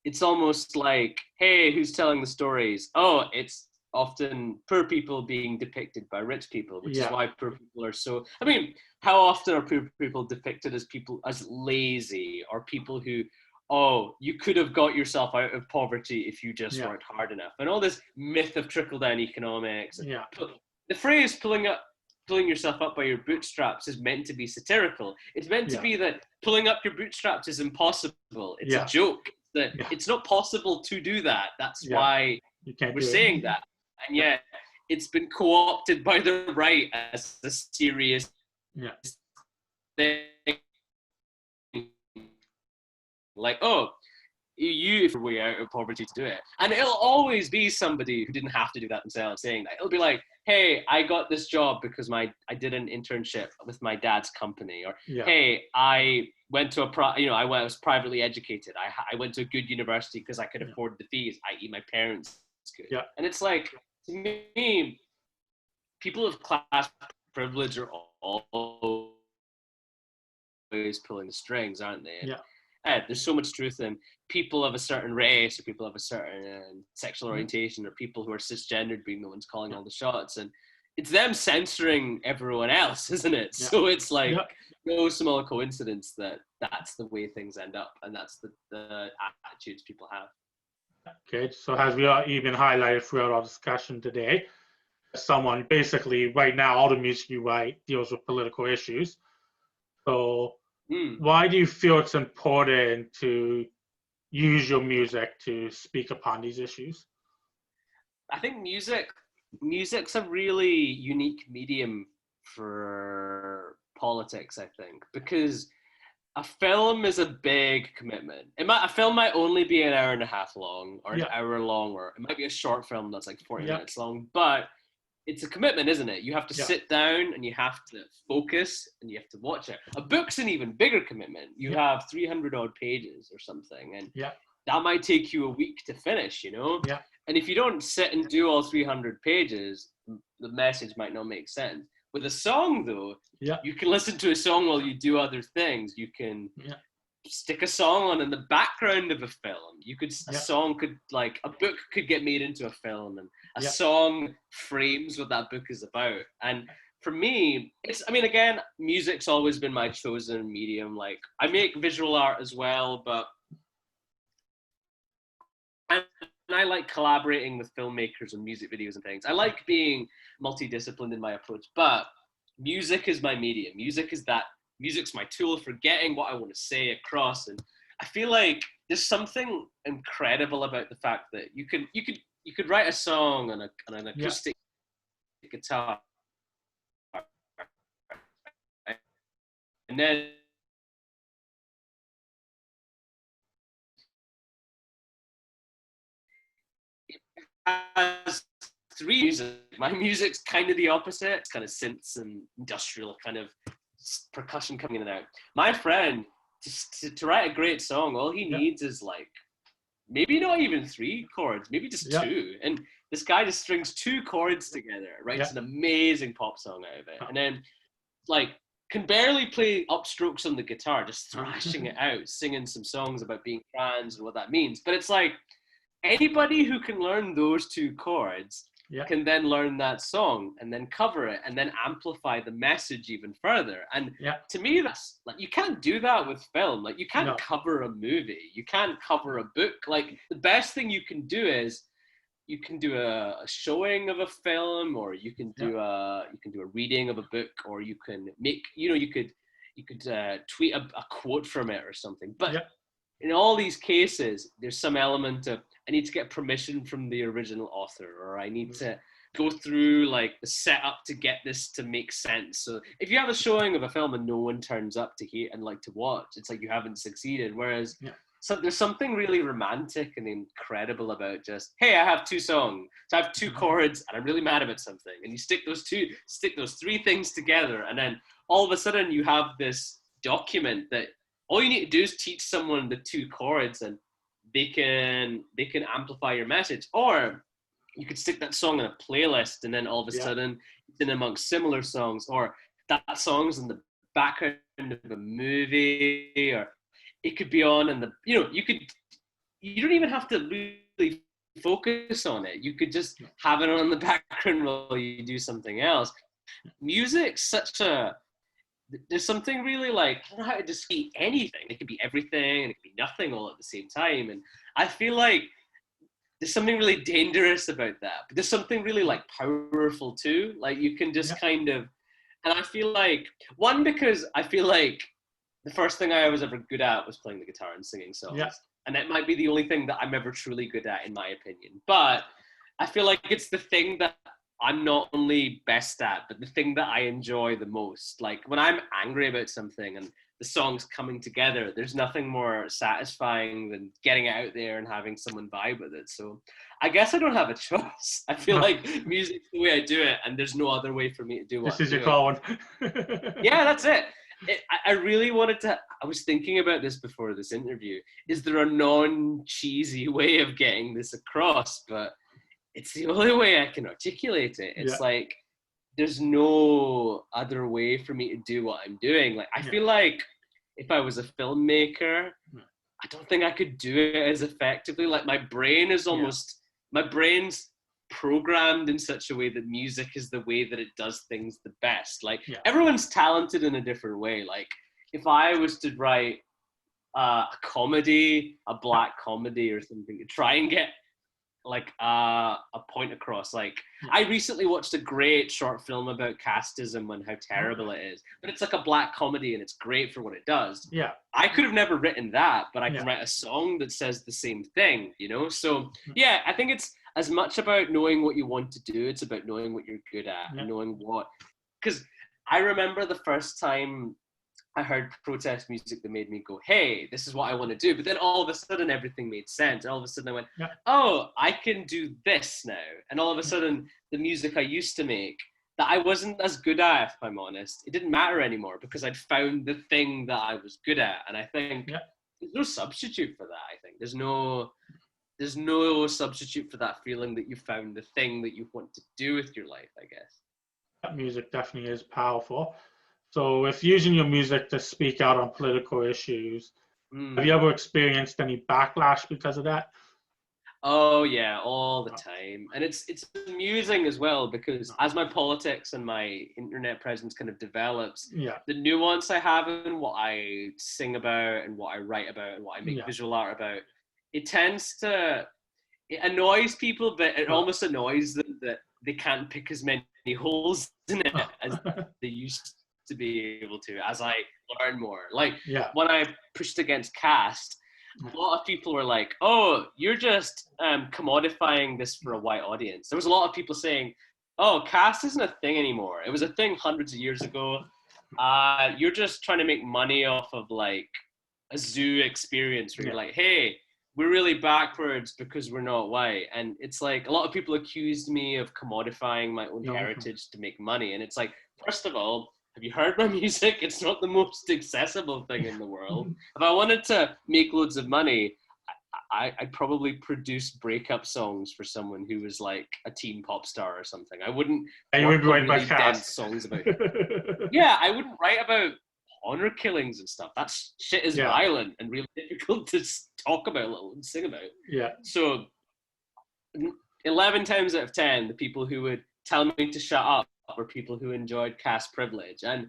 it's almost like, hey, who's telling the stories? Oh, it's often poor people being depicted by rich people, which is why poor people are so, I mean, how often are poor people depicted as people as lazy, or people who, oh, you could have got yourself out of poverty if you just worked hard enough, and all this myth of trickle-down economics. The phrase pulling yourself up by your bootstraps is meant to be satirical. It's meant to be that pulling up your bootstraps is impossible. It's a joke. That it's not possible to do that. That's why we're saying that. And yet it's been co-opted by the right as a serious thing. Like, oh, you are way out of poverty to do it. And it'll always be somebody who didn't have to do that themselves saying that. It'll be like, hey, I got this job because I did an internship with my dad's company. Or, hey, I went to I was privately educated. I went to a good university because I could afford the fees, i.e. my parents could. And it's like, to me, people of class privilege are always pulling the strings, aren't they? There's so much truth in people of a certain race, or people of a certain sexual orientation, or people who are cisgendered being the ones calling all the shots, and it's them censoring everyone else, isn't it? So it's like no small coincidence that that's the way things end up, and that's the attitudes people have. Okay, so as we are even highlighted throughout our discussion today, someone basically right now, all the music you write deals with political issues. So why do you feel it's important to use your music to speak upon these issues? I think music's a really unique medium for politics, I think, because a film is a big commitment. A film might only be an hour and a half long, or an hour long, or it might be a short film that's like 40 minutes long, but it's a commitment, isn't it? You have to sit down and you have to focus and you have to watch it. A book's an even bigger commitment. You have 300 odd pages or something, and that might take you a week to finish, you know? And if you don't sit and do all 300 pages, the message might not make sense. With a song, though, you can listen to a song while you do other things. You can stick a song on in the background of a film. A book could get made into a film, and a song frames what that book is about. And for me, again, music's always been my chosen medium. Like, I make visual art as well, but I like collaborating with filmmakers and music videos and things. I like being multidisciplined in my approach, but music is my medium. Music's my tool for getting what I want to say across. And I feel like there's something incredible about the fact that you could write a song on an acoustic guitar, and then has three music. My music's kind of the opposite. It's kind of synths and industrial kind of percussion coming in and out. My friend, to write a great song, all he needs is like maybe not even 3 chords, maybe just 2. And this guy just strings 2 chords together, writes an amazing pop song out of it, and then like can barely play upstrokes on the guitar, just thrashing it out, singing some songs about being trans and what that means. But it's like, anybody who can learn those 2 chords can then learn that song and then cover it and then amplify the message even further. And to me, that's like, you can't do that with film. Like, you can't cover a movie. You can't cover a book. Like, the best thing you can do is you can do a showing of a film, or you can do a reading of a book, or you can make, you could tweet a quote from it or something. But in all these cases, there's some element of, I need to get permission from the original author, or I need to go through like the setup to get this to make sense. So if you have a showing of a film and no one turns up to hear and like to watch, it's like you haven't succeeded. Whereas so there's something really romantic and incredible about just, hey, I have 2 songs, so I have 2 chords, and I'm really mad about something, and you stick those 3 things together, and then all of a sudden you have this document that all you need to do is teach someone the 2 chords, and they can amplify your message. Or you could stick that song in a playlist, and then all of a sudden it's in amongst similar songs, or that song's in the background of a movie, or it could be on in the, you don't even have to really focus on it. You could just have it on the background while you do something else. Music's there's something really like, I don't know how to describe anything. It could be everything and it could be nothing all at the same time. And I feel like there's something really dangerous about that, but there's something really like powerful too. Like you can just kind of, and I feel like, one, because I feel like the first thing I was ever good at was playing the guitar and singing songs. Yeah. And that might be the only thing that I'm ever truly good at, in my opinion. But I feel like it's the thing that I'm not only best at, but the thing that I enjoy the most. Like when I'm angry about something and the song's coming together, there's nothing more satisfying than getting it out there and having someone vibe with it. So I guess I don't have a choice. I feel like music's the way I do it, and there's no other way for me to do what this is your calling. Yeah, that's it. I really wanted to, I was thinking about this before this interview. Is there a non-cheesy way of getting this across? But it's the only way I can articulate it. It's like, there's no other way for me to do what I'm doing. Like, I feel like if I was a filmmaker, I don't think I could do it as effectively. Like my brain is almost, my brain's programmed in such a way that music is the way that it does things the best. Like everyone's talented in a different way. Like if I was to write a comedy, a black comedy or something, to try and get like a point across. Like I recently watched a great short film about casteism and how terrible it is, but it's like a black comedy and it's great for what it does. Yeah, I could have never written that, but I can write a song that says the same thing, you know? So yeah, I think it's as much about knowing what you want to do. It's about knowing what you're good at and knowing what, because I remember the first time I heard protest music that made me go, hey, this is what I want to do. But then all of a sudden, everything made sense. And all of a sudden I went, oh, I can do this now. And all of a sudden, the music I used to make that I wasn't as good at, if I'm honest, it didn't matter anymore because I'd found the thing that I was good at. And I think there's no substitute for that, I think. There's no substitute for that feeling that you found the thing that you want to do with your life, I guess. That music definitely is powerful. So if using your music to speak out on political issues, have you ever experienced any backlash because of that? Oh yeah, all the time. And it's amusing as well because as my politics and my internet presence kind of develops, the nuance I have in what I sing about and what I write about and what I make visual art about, it annoys people, but it almost annoys them that they can't pick as many holes in it as they used to be able to as I learn more. Like when I pushed against caste, a lot of people were like, oh, you're just commodifying this for a white audience. There was a lot of people saying, oh, caste isn't a thing anymore. It was a thing hundreds of years ago. You're just trying to make money off of like a zoo experience where you're like, hey, we're really backwards because we're not white. And it's like a lot of people accused me of commodifying my own heritage to make money. And it's like, first of all, have you heard my music? It's not the most accessible thing in the world. If I wanted to make loads of money, I'd probably produce breakup songs for someone who was like a teen pop star or something. I wouldn't write really dense songs about I wouldn't write about honor killings and stuff. That shit is violent and really difficult to talk about, let alone sing about. So 11 times out of 10, the people who would tell me to shut up were people who enjoyed caste privilege. And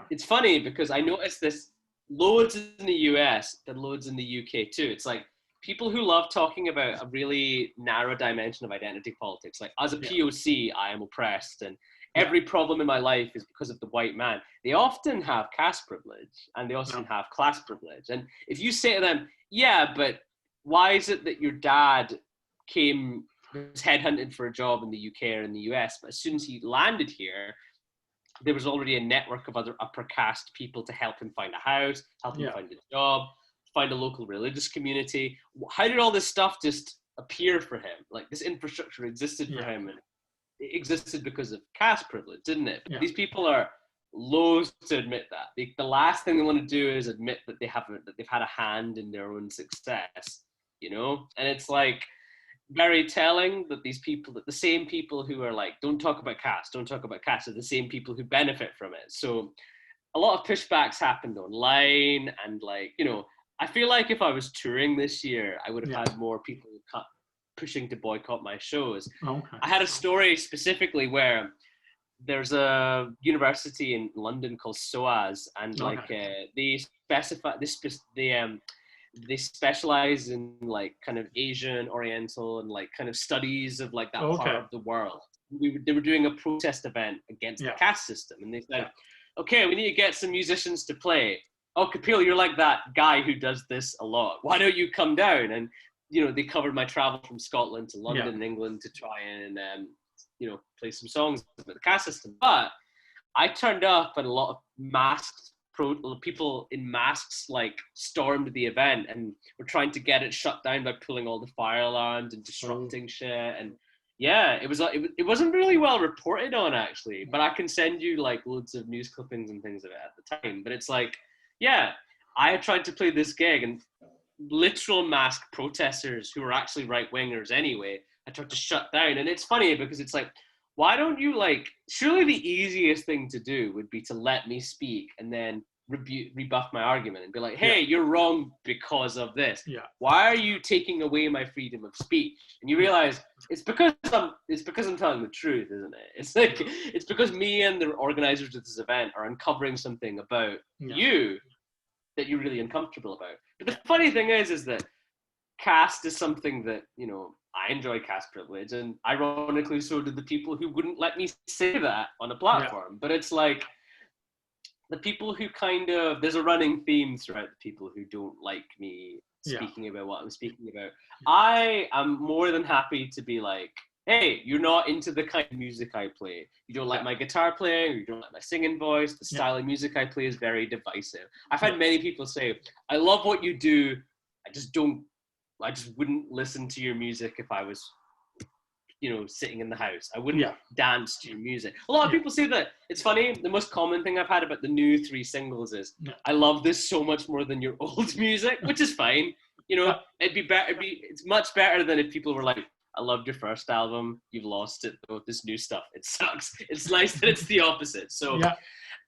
it's funny because I noticed this loads in the US and loads in the UK too. It's like people who love talking about a really narrow dimension of identity politics. Like as a POC, I am oppressed. And every problem in my life is because of the white man. They often have caste privilege and they often have class privilege. And if you say to them, yeah, but why is it that your dad was headhunted for a job in the UK or in the US, but as soon as he landed here, there was already a network of other upper caste people to help him find a house, help him find a job, find a local religious community. How did all this stuff just appear for him? Like, this infrastructure existed for him, and it existed because of caste privilege, didn't it? But these people are loath to admit that. The last thing they want to do is admit that they've had a hand in their own success, you know? And it's like very telling that the same people who are like, don't talk about caste, are the same people who benefit from it. So a lot of pushbacks happened online, and like, you know, I feel like if I was touring this year, I would have had more people pushing to boycott my shows. Okay. I had a story specifically where there's a university in London called SOAS, and like they specialize in like kind of Asian, Oriental, and like kind of studies of like that part of the world. They were doing a protest event against the caste system, and they said, okay, we need to get some musicians to play. Oh, Kapil, you're like that guy who does this a lot. Why don't you come down? And, you know, they covered my travel from Scotland to London and England to try and, you know, play some songs about the caste system. But I turned up, and a lot of people in masks like stormed the event and were trying to get it shut down by pulling all the fire alarms and disrupting shit. And yeah, it wasn't really well reported on, actually, but I can send you like loads of news clippings and things of it at the time. But it's like, yeah, I tried to play this gig, and literal masked protesters who were actually right-wingers anyway, I tried to shut down. And it's funny because it's like, why don't you, like, surely the easiest thing to do would be to let me speak and then rebuff my argument and be like, hey, you're wrong because of this. Why are you taking away my freedom of speech? And you realize it's because I'm telling the truth, isn't it? It's like, it's because me and the organizers of this event are uncovering something about you that you're really uncomfortable about. But the funny thing is that caste is something that, you know, I enjoy caste privilege, and ironically so did the people who wouldn't let me say that on a platform. But it's like, the people who kind of, there's a running theme throughout the people who don't like me speaking about what I'm speaking about. I am more than happy to be like, hey, you're not into the kind of music I play. You don't like my guitar playing, or you don't like my singing voice. The style of music I play is very divisive. I've had many people say, I love what you do. I just wouldn't listen to your music if I was, you know, sitting in the house. I wouldn't dance to your music. A lot of people say that. It's funny. The most common thing I've had about the new 3 singles is, I love this so much more than your old music, which is fine. You know, it's much better than if people were like, I loved your first album, you've lost it though, this new stuff, it sucks. It's nice that it's the opposite. So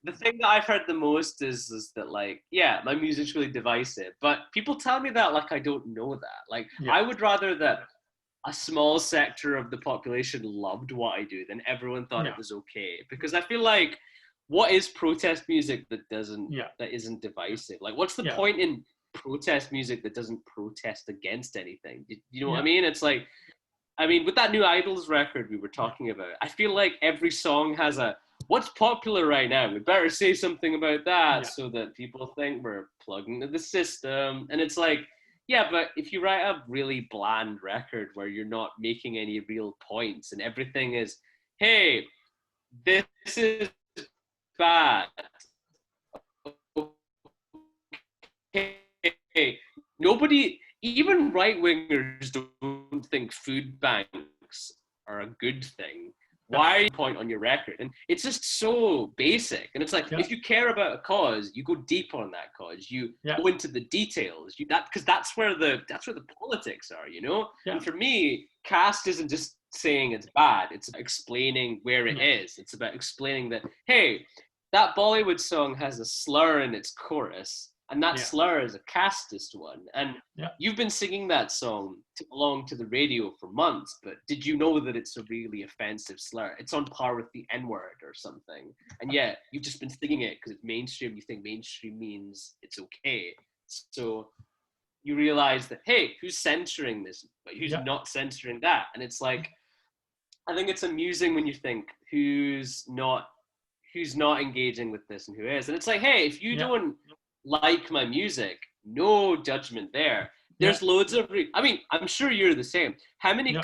the thing that I've heard the most is that, like, my music's really divisive, but people tell me that like I don't know that. Like, I would rather that a small sector of the population loved what I do than everyone thought it was okay. Because I feel like, what is protest music that isn't divisive? Like, what's the point in protest music that doesn't protest against anything? You know what I mean? It's like, I mean, with that new Idols record we were talking about, I feel like every song has what's popular right now? We better say something about that so that people think we're plugged into the system. And it's like, but if you write a really bland record where you're not making any real points and everything is, hey, this is bad. Hey, nobody, even right-wingers don't think food banks are a good thing. Why are you point on your record? And it's just so basic. And it's like, if you care about a cause, you go deep on that cause. You go into the details. Because that's where the politics are, you know? And for me, caste isn't just saying it's bad. It's explaining where it is. It's about explaining that, hey, that Bollywood song has a slur in its chorus. And that slur is a casteist one. And you've been singing that song along to the radio for months, but did you know that it's a really offensive slur? It's on par with the N-word or something. And yet, you've just been singing it because it's mainstream. You think mainstream means it's okay. So you realize that, hey, who's censoring this? But who's not censoring that? And it's like, I think it's amusing when you think who's not engaging with this and who is. And it's like, hey, if you don't like my music, no judgment there. There's loads of, I mean, I'm sure you're the same. How many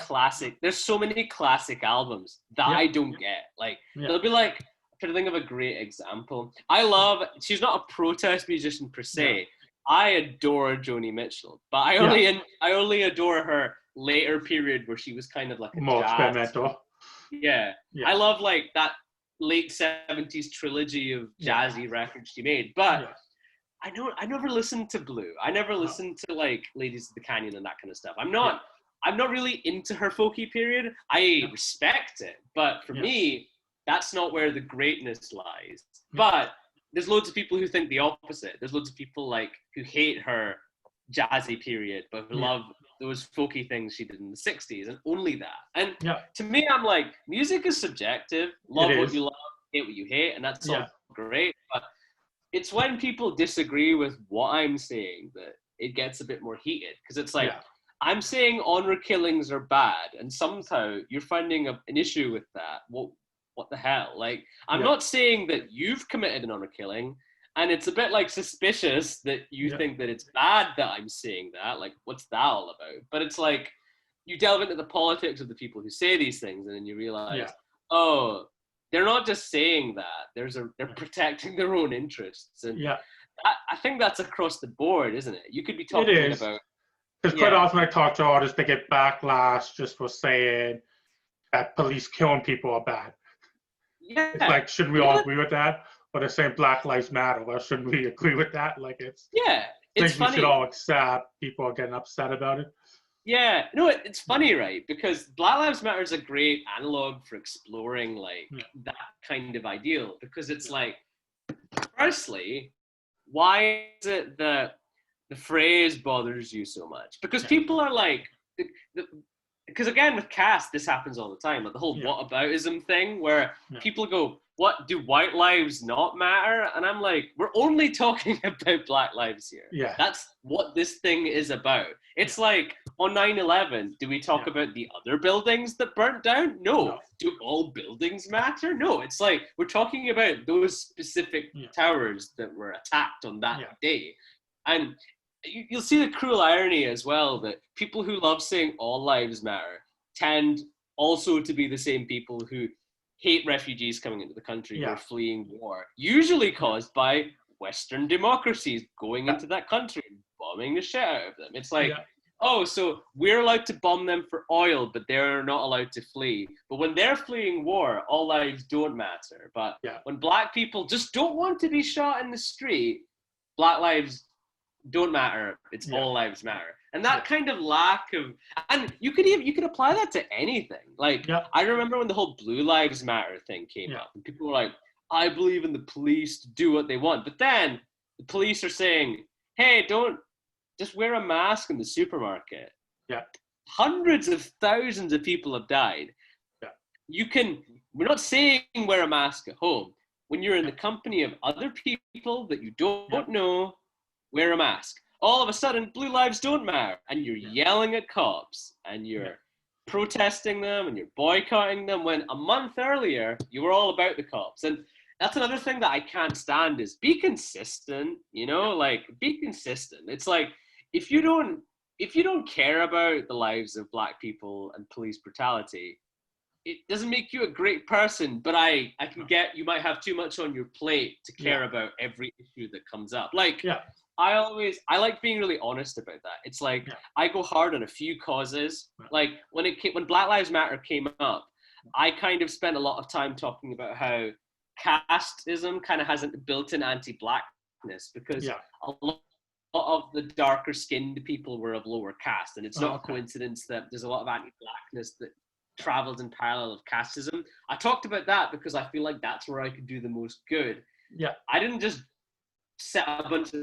there's so many classic albums that I don't get. Like, they'll be like, I'm trying to think of a great example. She's not a protest musician per se. I adore Joni Mitchell, but I only adore her later period where she was kind of like a more jazz. experimental. Yeah. I love like that late 70s trilogy of jazzy records she made, but I never listened to Blue. I never listened to like Ladies of the Canyon and that kind of stuff. I'm not really into her folky period. I respect it, but for me, that's not where the greatness lies. But there's loads of people who think the opposite. There's loads of people like who hate her jazzy period, but who love those folky things she did in the 60s and only that. And to me, I'm like, music is subjective. Love what you love, hate what you hate, and that's all great. But it's when people disagree with what I'm saying that it gets a bit more heated. Because it's like, I'm saying honor killings are bad, and somehow you're finding an issue with that. What the hell? Like, I'm not saying that you've committed an honor killing, and it's a bit like suspicious that you think that it's bad that I'm saying that. Like, what's that all about? But it's like, you delve into the politics of the people who say these things, and then you realize, oh, they're not just saying that. They're protecting their own interests. And I think that's across the board, isn't it? You could be talking about... Because quite often I talk to artists, they get backlash just for saying that police killing people are bad. Yeah. It's like, shouldn't we all agree with that? Or they're saying Black Lives Matter. Well, shouldn't we agree with that? Like, it's it's funny. We should all accept. People are getting upset about it. Yeah, no, it's funny, right? Because Black Lives Matter is a great analog for exploring like that kind of ideal. Because it's like, firstly, why is it that the phrase bothers you so much? Because people are like, because again, with caste, this happens all the time. Like the whole whataboutism thing where people go, what, do white lives not matter? And I'm like, we're only talking about Black lives here. Yeah. That's what this thing is about. It's like on 9/11, do we talk about the other buildings that burnt down? No. Do all buildings matter? No. It's like, we're talking about those specific towers that were attacked on that day. And you'll see the cruel irony as well that people who love saying all lives matter tend also to be the same people who hate refugees coming into the country who are fleeing war, usually caused by Western democracies going into that country and bombing the shit out of them. It's like, oh, so we're allowed to bomb them for oil, but they're not allowed to flee. But when they're fleeing war, all lives don't matter. But when Black people just don't want to be shot in the street, Black lives don't matter. It's all lives matter. And that kind of lack of, and you could apply that to anything. Like, I remember when the whole Blue Lives Matter thing came up, and people were like, I believe in the police to do what they want. But then the police are saying, hey, don't just wear a mask in the supermarket. Yeah. Hundreds of thousands of people have died. Yeah. We're not saying wear a mask at home. When you're in the company of other people that you don't know, wear a mask. All of a sudden, blue lives don't matter. And you're yelling at cops and you're protesting them and you're boycotting them when a month earlier, you were all about the cops. And that's another thing that I can't stand is be consistent, like be consistent. It's like, if you don't care about the lives of Black people and police brutality, it doesn't make you a great person, but I can get, you might have too much on your plate to care about every issue that comes up. Like, I like being really honest about that. It's like, I go hard on a few causes. Like when Black Lives Matter came up, I kind of spent a lot of time talking about how casteism kind of has a built-in anti-Blackness because a lot of the darker skinned people were of lower caste. And it's not a coincidence that there's a lot of anti-Blackness that travels in parallel of casteism. I talked about that because I feel like that's where I could do the most good. Yeah. I didn't just set a bunch of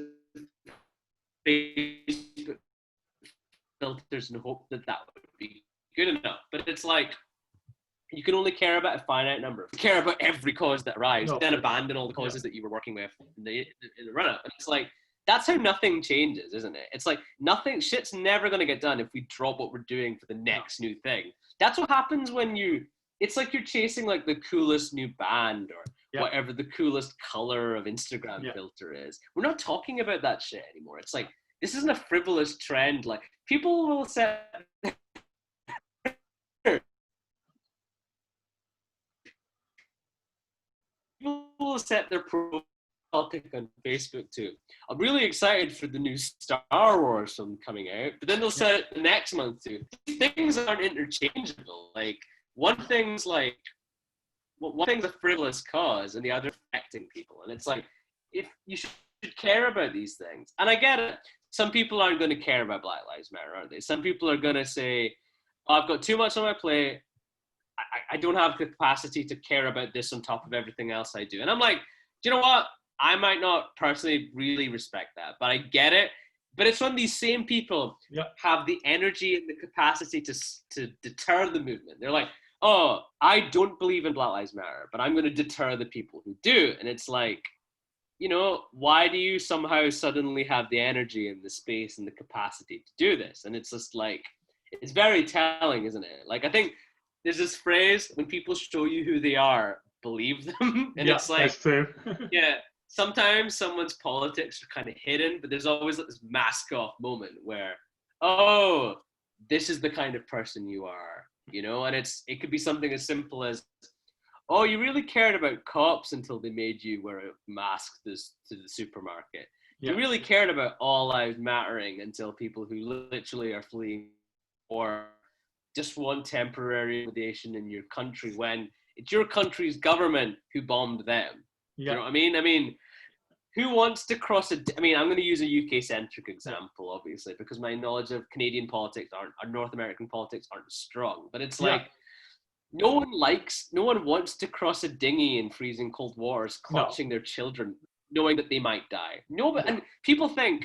Facebook filters and hope that would be good enough. But it's like, you can only care about a finite number. You care about every cause that arrives, then abandon all the causes that you were working with in the run-up. And it's like, that's how nothing changes, isn't it? It's like shit's never going to get done if we drop what we're doing for the next new thing. That's what happens when you it's like you're chasing like the coolest new band or Yeah. whatever the coolest color of Instagram Yeah. filter is. We're not talking about that shit anymore. It's like, this isn't a frivolous trend. Like, people will set their profile pic on Facebook too. I'm really excited for the new Star Wars film coming out, but then they'll set it the next month too. These things aren't interchangeable. Like, one thing's a frivolous cause and the other affecting people. And it's like, if you should care about these things. And I get it. Some people aren't going to care about Black Lives Matter, are they? Some people are going to say, oh, I've got too much on my plate. I don't have the capacity to care about this on top of everything else I do. And I'm like, do you know what? I might not personally really respect that, but I get it. But it's when these same people have the energy and the capacity to deter the movement. They're like, oh, I don't believe in Black Lives Matter, but I'm going to deter the people who do. And it's like, you know, why do you somehow suddenly have the energy and the space and the capacity to do this? And it's just like, it's very telling, isn't it? Like, I think there's this phrase, when people show you who they are, believe them. And it's like, that's true. yeah, sometimes someone's politics are kind of hidden, but there's always this mask off moment where, oh, this is the kind of person you are, you know? And it could be something as simple as, oh, you really cared about cops until they made you wear a mask to the supermarket. Yeah. You really cared about all lives mattering until people who literally are fleeing or just want temporary accommodation in your country when it's your country's government who bombed them. Yeah. You know what I mean? I mean, who wants to cross I'm going to use a UK-centric example, obviously, because my knowledge of Canadian politics or North American politics aren't strong. But it's like, no one wants to cross a dinghy in freezing cold waters, clutching their children, knowing that they might die. And people think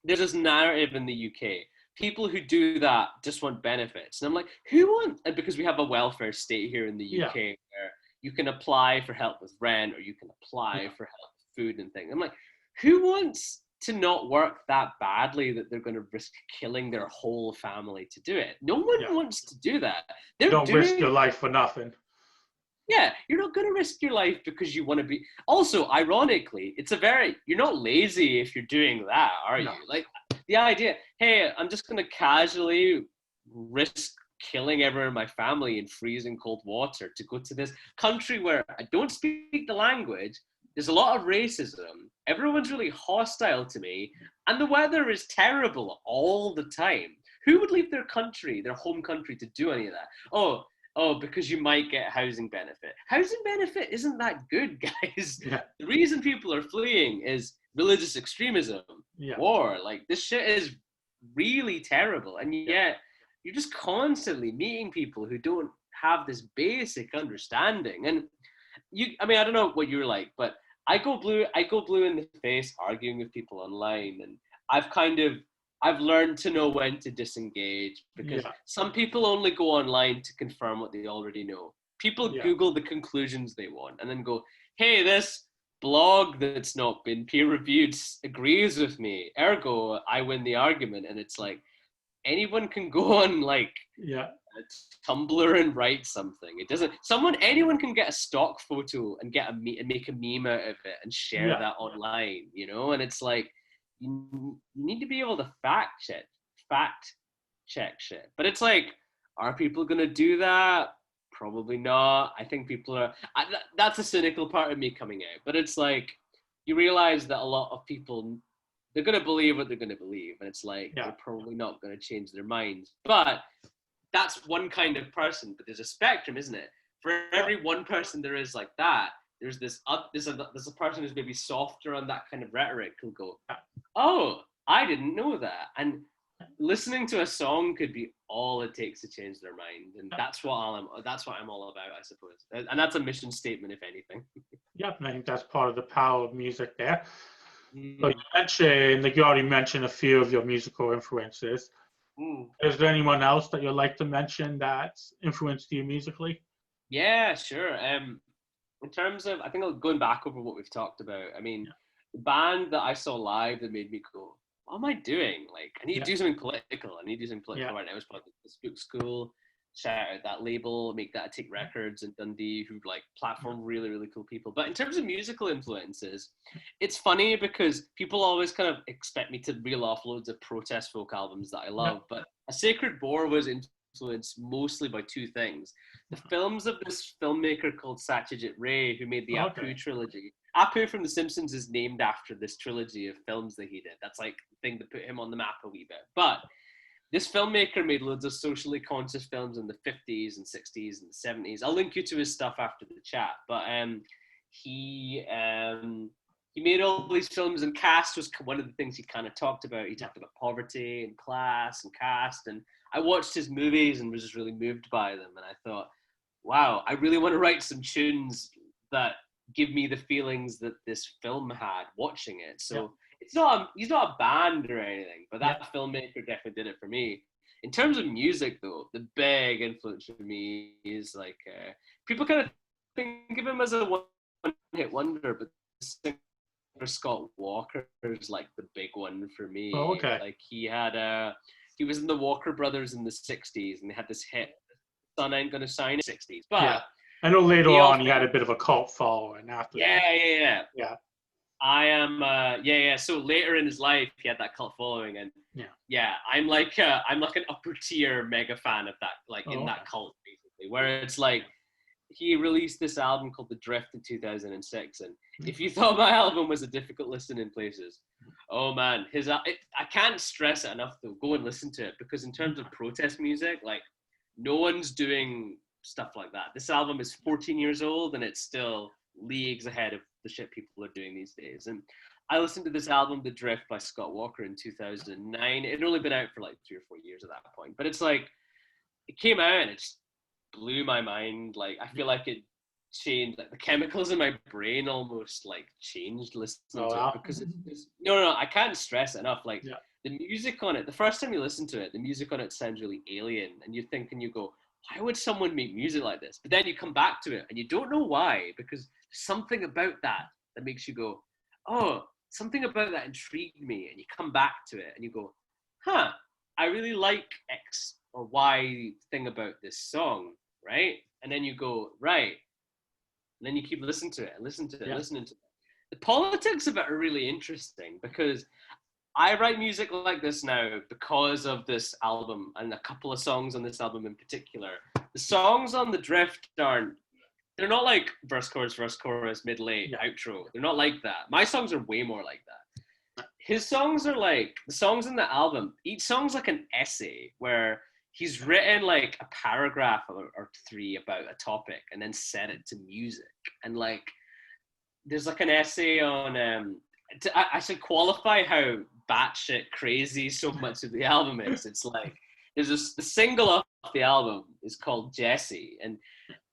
there's this narrative in the UK. People who do that just want benefits. And I'm like, and because we have a welfare state here in the UK where you can apply for help with rent or you can apply for help with food and things. I'm like, who wants to not work that badly that they're going to risk killing their whole family to do it? No one wants to do that. Don't risk your life for nothing. Yeah, you're not going to risk your life because you want to be. Also, ironically, you're not lazy if you're doing that, are you? Like, the idea, hey, I'm just going to casually risk killing everyone in my family in freezing cold water to go to this country where I don't speak the language. There's a lot of racism. Everyone's really hostile to me. And the weather is terrible all the time. Who would leave their country, their home country, to do any of that? Oh, because you might get housing benefit. Housing benefit isn't that good, guys. Yeah. The reason people are fleeing is religious extremism, war. Like, this shit is really terrible. And yet, you're just constantly meeting people who don't have this basic understanding. And I don't know what you're like, but I go blue in the face arguing with people online. And I've learned to know when to disengage because some people only go online to confirm what they already know. People Google the conclusions they want and then go, hey, this blog that's not been peer reviewed agrees with me. Ergo, I win the argument. And it's like, anyone can go on Tumblr and write something. Anyone can get a stock photo and make a meme out of it and share that online, you know? And it's like, you need to be able to fact check shit. But it's like, are people going to do that? Probably not. I think people are, that's a cynical part of me coming out. But it's like, you realize that a lot of people, they're going to believe what they're going to believe. And it's like, they're probably not going to change their minds. But that's one kind of person. But there's a spectrum, isn't it? For every one person there is like that, there's a person who's maybe softer on that kind of rhetoric who'll go, oh, I didn't know that. And listening to a song could be all it takes to change their mind. And that's what I'm all about, I suppose. And that's a mission statement, if anything. Yeah, I think that's part of the power of music there. So you already mentioned a few of your musical influences. Is there anyone else that you'd like to mention that's influenced you musically? Yeah, sure. In terms of, I think going back over what we've talked about, the band that I saw live that made me go, what am I doing? Like, I need to do something political. Right now. It's probably the Spook School. shout out that label, Make That Take Records in Dundee, who like platform really, really cool people. But in terms of musical influences, it's funny because people always kind of expect me to reel off loads of protest folk albums that I love. But A Sacred Boar was influenced mostly by two things. The films of this filmmaker called Satyajit Ray, who made the Apu trilogy. Apu from The Simpsons is named after this trilogy of films that he did. That's like the thing that put him on the map a wee bit. But this filmmaker made loads of socially conscious films in the 50s and 60s and 70s. I'll link you to his stuff after the chat. But he made all these films, and caste was one of the things he kind of talked about. He talked about poverty and class and caste. And I watched his movies and was just really moved by them. And I thought, wow, I really want to write some tunes that give me the feelings that this film had watching it. So he's not a band or anything, but that filmmaker definitely did it for me. In terms of music, though, the big influence for me is like people kind of think of him as a one-hit wonder, but singer Scott Walker is like the big one for me. Oh, okay. Like he was in the Walker Brothers in the 60s, and they had this hit, "Sun Ain't Gonna Shine" in the 60s. But I know later on he had a bit of a cult following after. Yeah. I am, So later in his life, he had that cult following, and I'm like an upper tier mega fan of that, like that cult basically, where it's like he released this album called The Drift in 2006, and if you thought my album was a difficult listen in places, oh man, I can't stress it enough though. Go and listen to it, because in terms of protest music, like no one's doing stuff like that. This album is 14 years old, and it's still leagues ahead of the shit people are doing these days. And I listened to this album, The Drift by Scott Walker, in 2009. It had only been out for like 3 or 4 years at that point, but it's like, it came out and it just blew my mind. Like, I feel like it changed, like the chemicals in my brain almost like changed listening to it, because it's no, I can't stress it enough. Like the music on it, the first time you listen to it, the music on it sounds really alien, and you think, and you go, why would someone make music like this? But then you come back to it and you don't know why, because there's something about that makes you go, oh, something about that intrigued me. And you come back to it and you go, I really like X or Y thing about this song, right? And then you go, right. And then you keep listening to it and listening to it. The politics of it are really interesting, because I write music like this now because of this album and a couple of songs on this album in particular. The songs on The Drift they're not like verse, chorus, mid, late, outro. They're not like that. My songs are way more like that. His songs are like, the songs in the album, each song's like an essay where he's written like a paragraph or 3 about a topic and then set it to music. And like, there's like an essay on, I should qualify how batshit crazy so much of the album is. It's like, there's the single off the album is called Jesse, and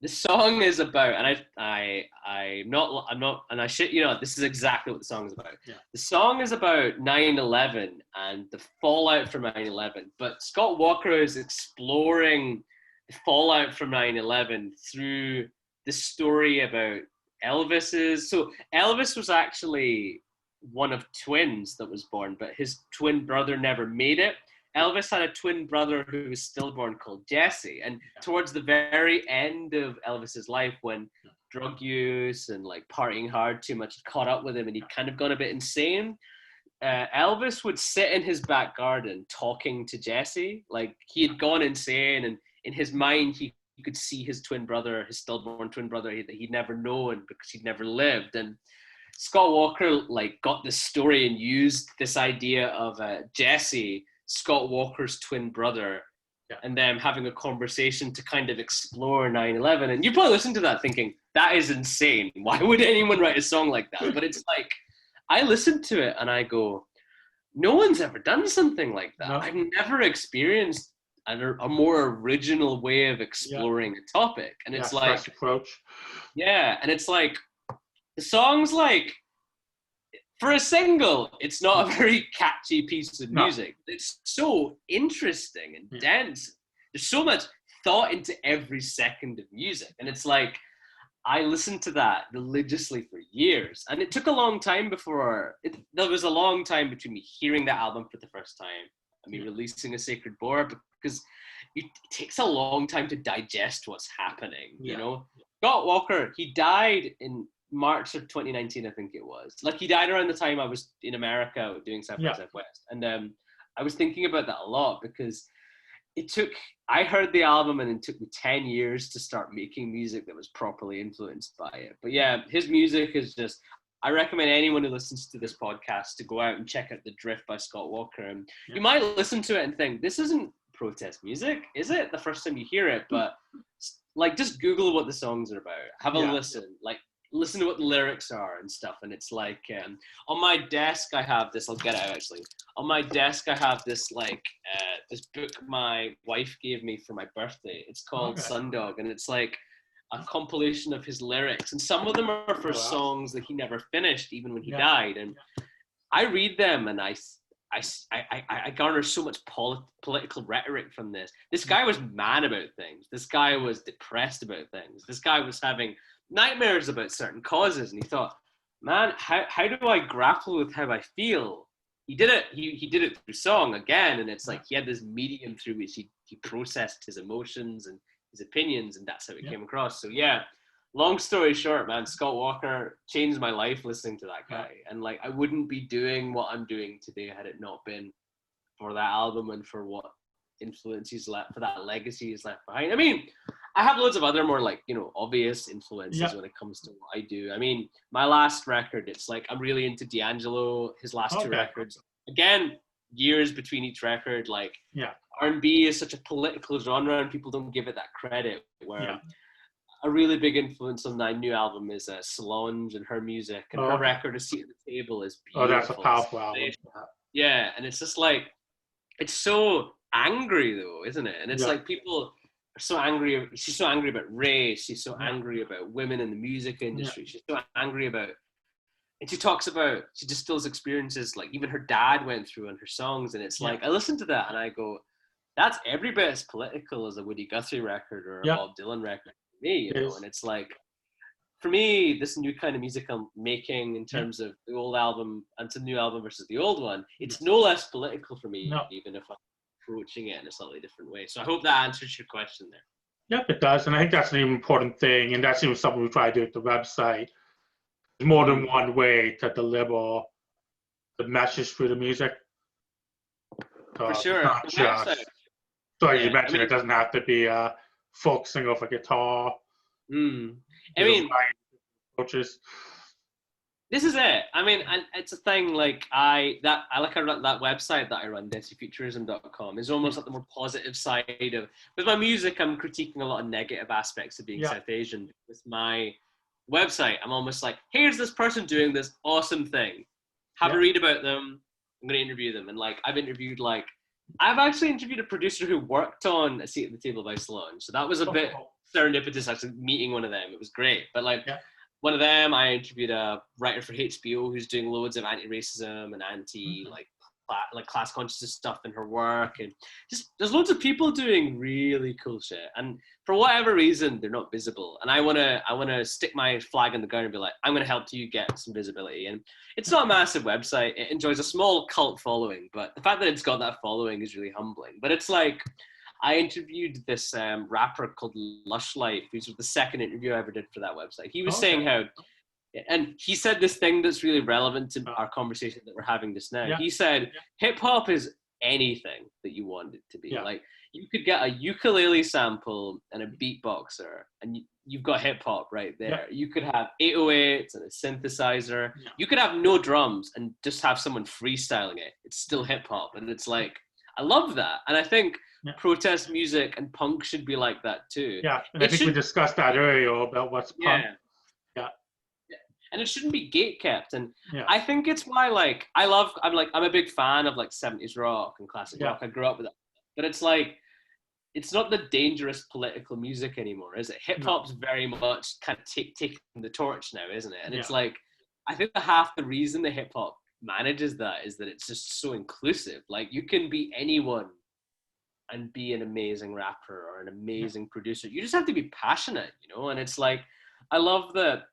the song is about, and I'm not, and I shit, this is exactly what the song is about. The song is about 9/11 and the fallout from 9/11, but Scott Walker is exploring the fallout from 9/11 through the story about Elvis's. So Elvis was actually one of twins that was born, but his twin brother never made it. Elvis had a twin brother who was stillborn called Jesse. And towards the very end of Elvis's life, when drug use and like partying hard too much caught up with him and he'd kind of gone a bit insane, Elvis would sit in his back garden talking to Jesse. Like, he had gone insane, and in his mind, he could see his twin brother, his stillborn twin brother that he'd never known because he'd never lived. And Scott Walker like got this story and used this idea of Jesse, Scott Walker's twin brother, and them having a conversation to kind of explore 9/11. And you probably listen to that thinking, that is insane. Why would anyone write a song like that? But it's like, I listen to it and I go, no one's ever done something like that. No. I've never experienced a more original way of exploring a topic. And it's like, fresh approach. Yeah, and it's like, the song's like, for a single, it's not a very catchy piece of music. No. It's so interesting and dense. There's so much thought into every second of music. And it's like, I listened to that religiously for years. And it took a long time there was a long time between me hearing that album for the first time and me releasing A Sacred Boar, because it takes a long time to digest what's happening, you know? Scott Walker, he died in March of 2019, I think it was. Like, he died around the time I was in America doing South by Southwest. And I was thinking about that a lot because I heard the album and it took me 10 years to start making music that was properly influenced by it. But yeah, his music is just, I recommend anyone who listens to this podcast to go out and check out The Drift by Scott Walker. And you might listen to it and think, this isn't protest music, is it? The first time you hear it, but like, just Google what the songs are about. Have a listen. Like, listen to what the lyrics are and stuff. And it's like, on my desk, I have this, I'll get it out actually. On my desk, I have this like, this book my wife gave me for my birthday. It's called Sundog. And it's like a compilation of his lyrics. And some of them are for songs that he never finished, even when he died. And I read them and I garner so much political rhetoric from this. This guy was mad about things. This guy was depressed about things. This guy was having nightmares about certain causes, and he thought, man, how do I grapple with how I feel? He did it. He did it through song again, and it's like he had this medium through which he processed his emotions and his opinions, and that's how it came across. So yeah, long story short, man, Scott Walker changed my life listening to that guy, and like I wouldn't be doing what I'm doing today had it not been for that album and for what influence he's left, for that legacy he's left behind. I mean, I have loads of other more like, you know, obvious influences when it comes to what I do. I mean, my last record, it's like I'm really into D'Angelo, his last two records. Again, years between each record. Like R&B is such a political genre and people don't give it that credit. Where a really big influence on that new album is Solange and her music, and her record, A Seat at the Table, is beautiful. Oh, that's a powerful album. Yeah, and it's just like, it's so angry though, isn't it? And it's like people are so angry. She's so angry about race. She's so angry about women in the music industry. She's so angry about, and she talks about, she distills experiences like even her dad went through on her songs. And it's like, I listen to that and I go, that's every bit as political as a Woody Guthrie record or a Bob Dylan record for me, you know? And it's like, for me, this new kind of music I'm making in terms of the old album and the new album versus the old one, it's no less political for me, even if I'm approaching it in a slightly different way. So I hope that answers your question there. Yep, it does. And I think that's an important thing. And that's even something we try to do at the website. There's more than one way to deliver the message through the music. For sure. Not just, so as you mentioned, it doesn't have to be a folk singer for guitar. I mean, approaches. This is it. I mean, and it's a thing like I run that website that I run, DesiFuturism.com, is almost like the more positive side of, with my music, I'm critiquing a lot of negative aspects of being South Asian. With my website, I'm almost like, here's this person doing this awesome thing. Have a read about them. I'm going to interview them. And like, I've actually interviewed a producer who worked on A Seat at the Table by Solange. So that was a bit serendipitous, actually meeting one of them. It was great. But like, one of them, I interviewed a writer for HBO who's doing loads of anti-racism and like class consciousness stuff in her work, and just there's loads of people doing really cool shit. And for whatever reason, they're not visible. And I wanna stick my flag in the ground and be like, I'm gonna help you get some visibility. And it's not a massive website. It enjoys a small cult following, but the fact that it's got that following is really humbling. But it's like, I interviewed this rapper called Lush Life, who's the second interview I ever did for that website. He was saying how, and he said this thing that's really relevant to our conversation that we're having just now. He said, hip hop is anything that you want it to be. Like, you could get a ukulele sample and a beatboxer, and you've got hip hop right there. You could have 808s and a synthesizer. You could have no drums and just have someone freestyling it. It's still hip hop. And it's like, I love that. And I think protest music and punk should be like that too. Yeah, and I think we discussed that earlier about what's punk. And it shouldn't be gatekept. And I think it's why, like, I'm a big fan of like 70s rock and classic rock. I grew up with that. But it's like, it's not the dangerous political music anymore, is it? Hip hop's very much kind of taking the torch now, isn't it? And it's like, I think half the reason the hip hop manages that is that it's just so inclusive. Like, you can be anyone and be an amazing rapper or an amazing producer. You just have to be passionate, you know? And it's like, I love that.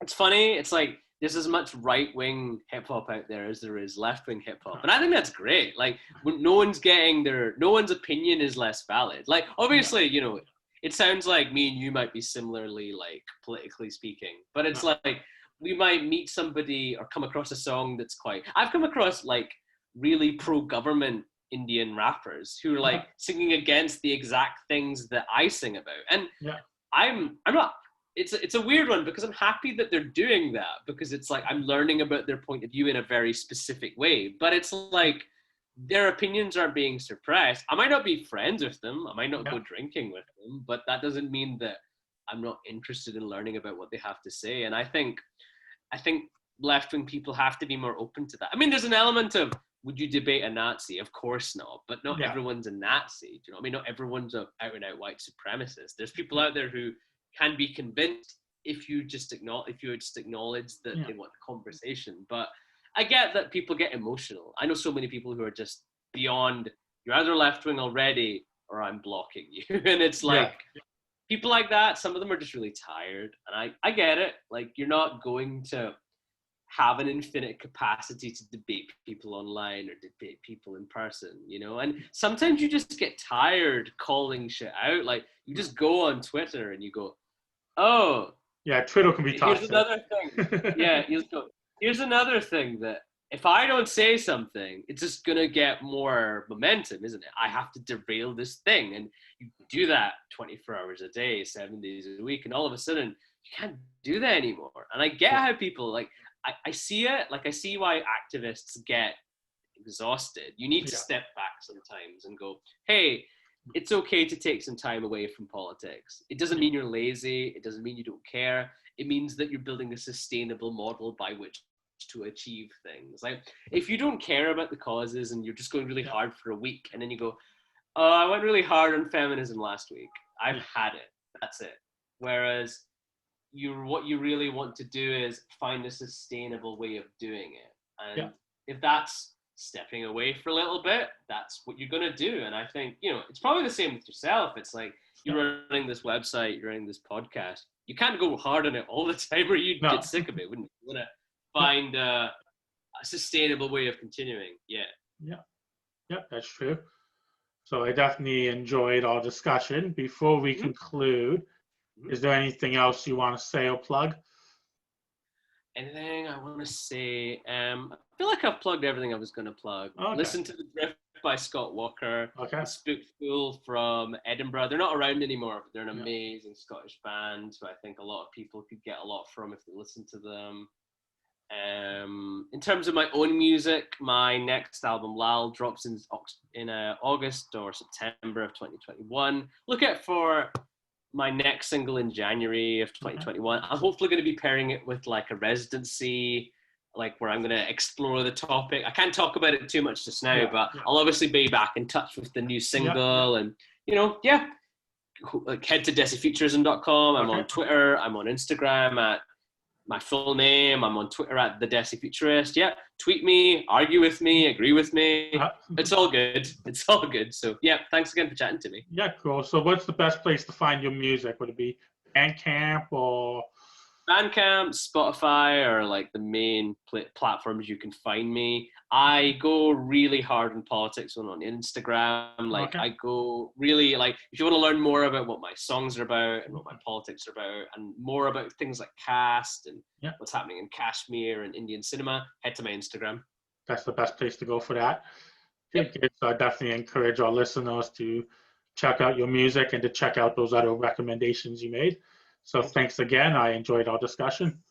It's funny. It's like there's as much right-wing hip-hop out there as there is left-wing hip-hop. And I think that's great. Like, no one's opinion is less valid. Like, obviously, you know, it sounds like me and you might be similarly, like, politically speaking. But it's like, we might meet somebody or come across a song that's I've come across, like, really pro-government Indian rappers who are, like, singing against the exact things that I sing about. And I'm not... It's a weird one because I'm happy that they're doing that, because it's like I'm learning about their point of view in a very specific way. But it's like their opinions aren't being suppressed. I might not be friends with them. I might not go drinking with them, but that doesn't mean that I'm not interested in learning about what they have to say. And I think left-wing people have to be more open to that. I mean, there's an element of, would you debate a Nazi? Of course not. But not everyone's a Nazi. Do you know what I mean? Not everyone's a out-and-out white supremacist. There's people out there who can be convinced if you just acknowledge that they want a conversation. But I get that people get emotional. I know so many people who are just beyond, you're either left-wing already or I'm blocking you. And it's like, people like that, some of them are just really tired. And I get it. Like, you're not going to have an infinite capacity to debate people online or debate people in person, you know? And sometimes you just get tired calling shit out. Like, you just go on Twitter and you go, oh, yeah, Twitter can be toxic. Here's another thing. Yeah, here's another thing that if I don't say something, it's just gonna get more momentum, isn't it? I have to derail this thing, and you do that 24 hours a day, 7 days a week, and all of a sudden you can't do that anymore. And I get how people like. I see it. Like, I see why activists get exhausted. You need to step back sometimes and go, hey, it's okay to take some time away from politics. It doesn't mean you're lazy. It doesn't mean you don't care. It means that you're building a sustainable model by which to achieve things. Like, if you don't care about the causes and you're just going really hard for a week, and then you go, oh, I went really hard on feminism last week. I've had it. That's it. Whereas what you really want to do is find a sustainable way of doing it. And if that's stepping away for a little bit, that's what you're going to do. And I think, you know, it's probably the same with yourself. It's like, you're running this website, you're running this podcast. You can't go hard on it all the time or you'd get sick of it, wouldn't you? You want to find a sustainable way of continuing. Yeah, that's true. So I definitely enjoyed our discussion. Before we conclude, is there anything else you want to say or plug? Anything I want to say? I feel like I've plugged everything I was going to plug. Okay. Listen to The Drift by Scott Walker. Okay. Spookful from Edinburgh. They're not around anymore, but they're an amazing Scottish band who I think a lot of people could get a lot from if they listen to them. In terms of my own music, my next album, Lal, drops in August or September of 2021. Look out for my next single in January of 2021. I'm hopefully going to be pairing it with like a residency, like where I'm going to explore the topic. I can't talk about it too much just now, but I'll obviously be back in touch with the new single and, you know, like head to desifuturism.com. I'm on Twitter. I'm on Instagram at my full name. I'm on Twitter at the Desi Futurist. Yeah, tweet me, argue with me, agree with me. It's all good. It's all good. So yeah, thanks again for chatting to me. Yeah, cool. So what's the best place to find your music? Would it be Bandcamp or? Bandcamp, Spotify are like the main platforms you can find me. I go really hard in politics on Instagram. Like I go really like, if you want to learn more about what my songs are about and what my politics are about and more about things like caste and what's happening in Kashmir and Indian cinema, head to my Instagram. That's the best place to go for that. Yep. So I definitely encourage our listeners to check out your music and to check out those other recommendations you made. So thanks again. I enjoyed our discussion.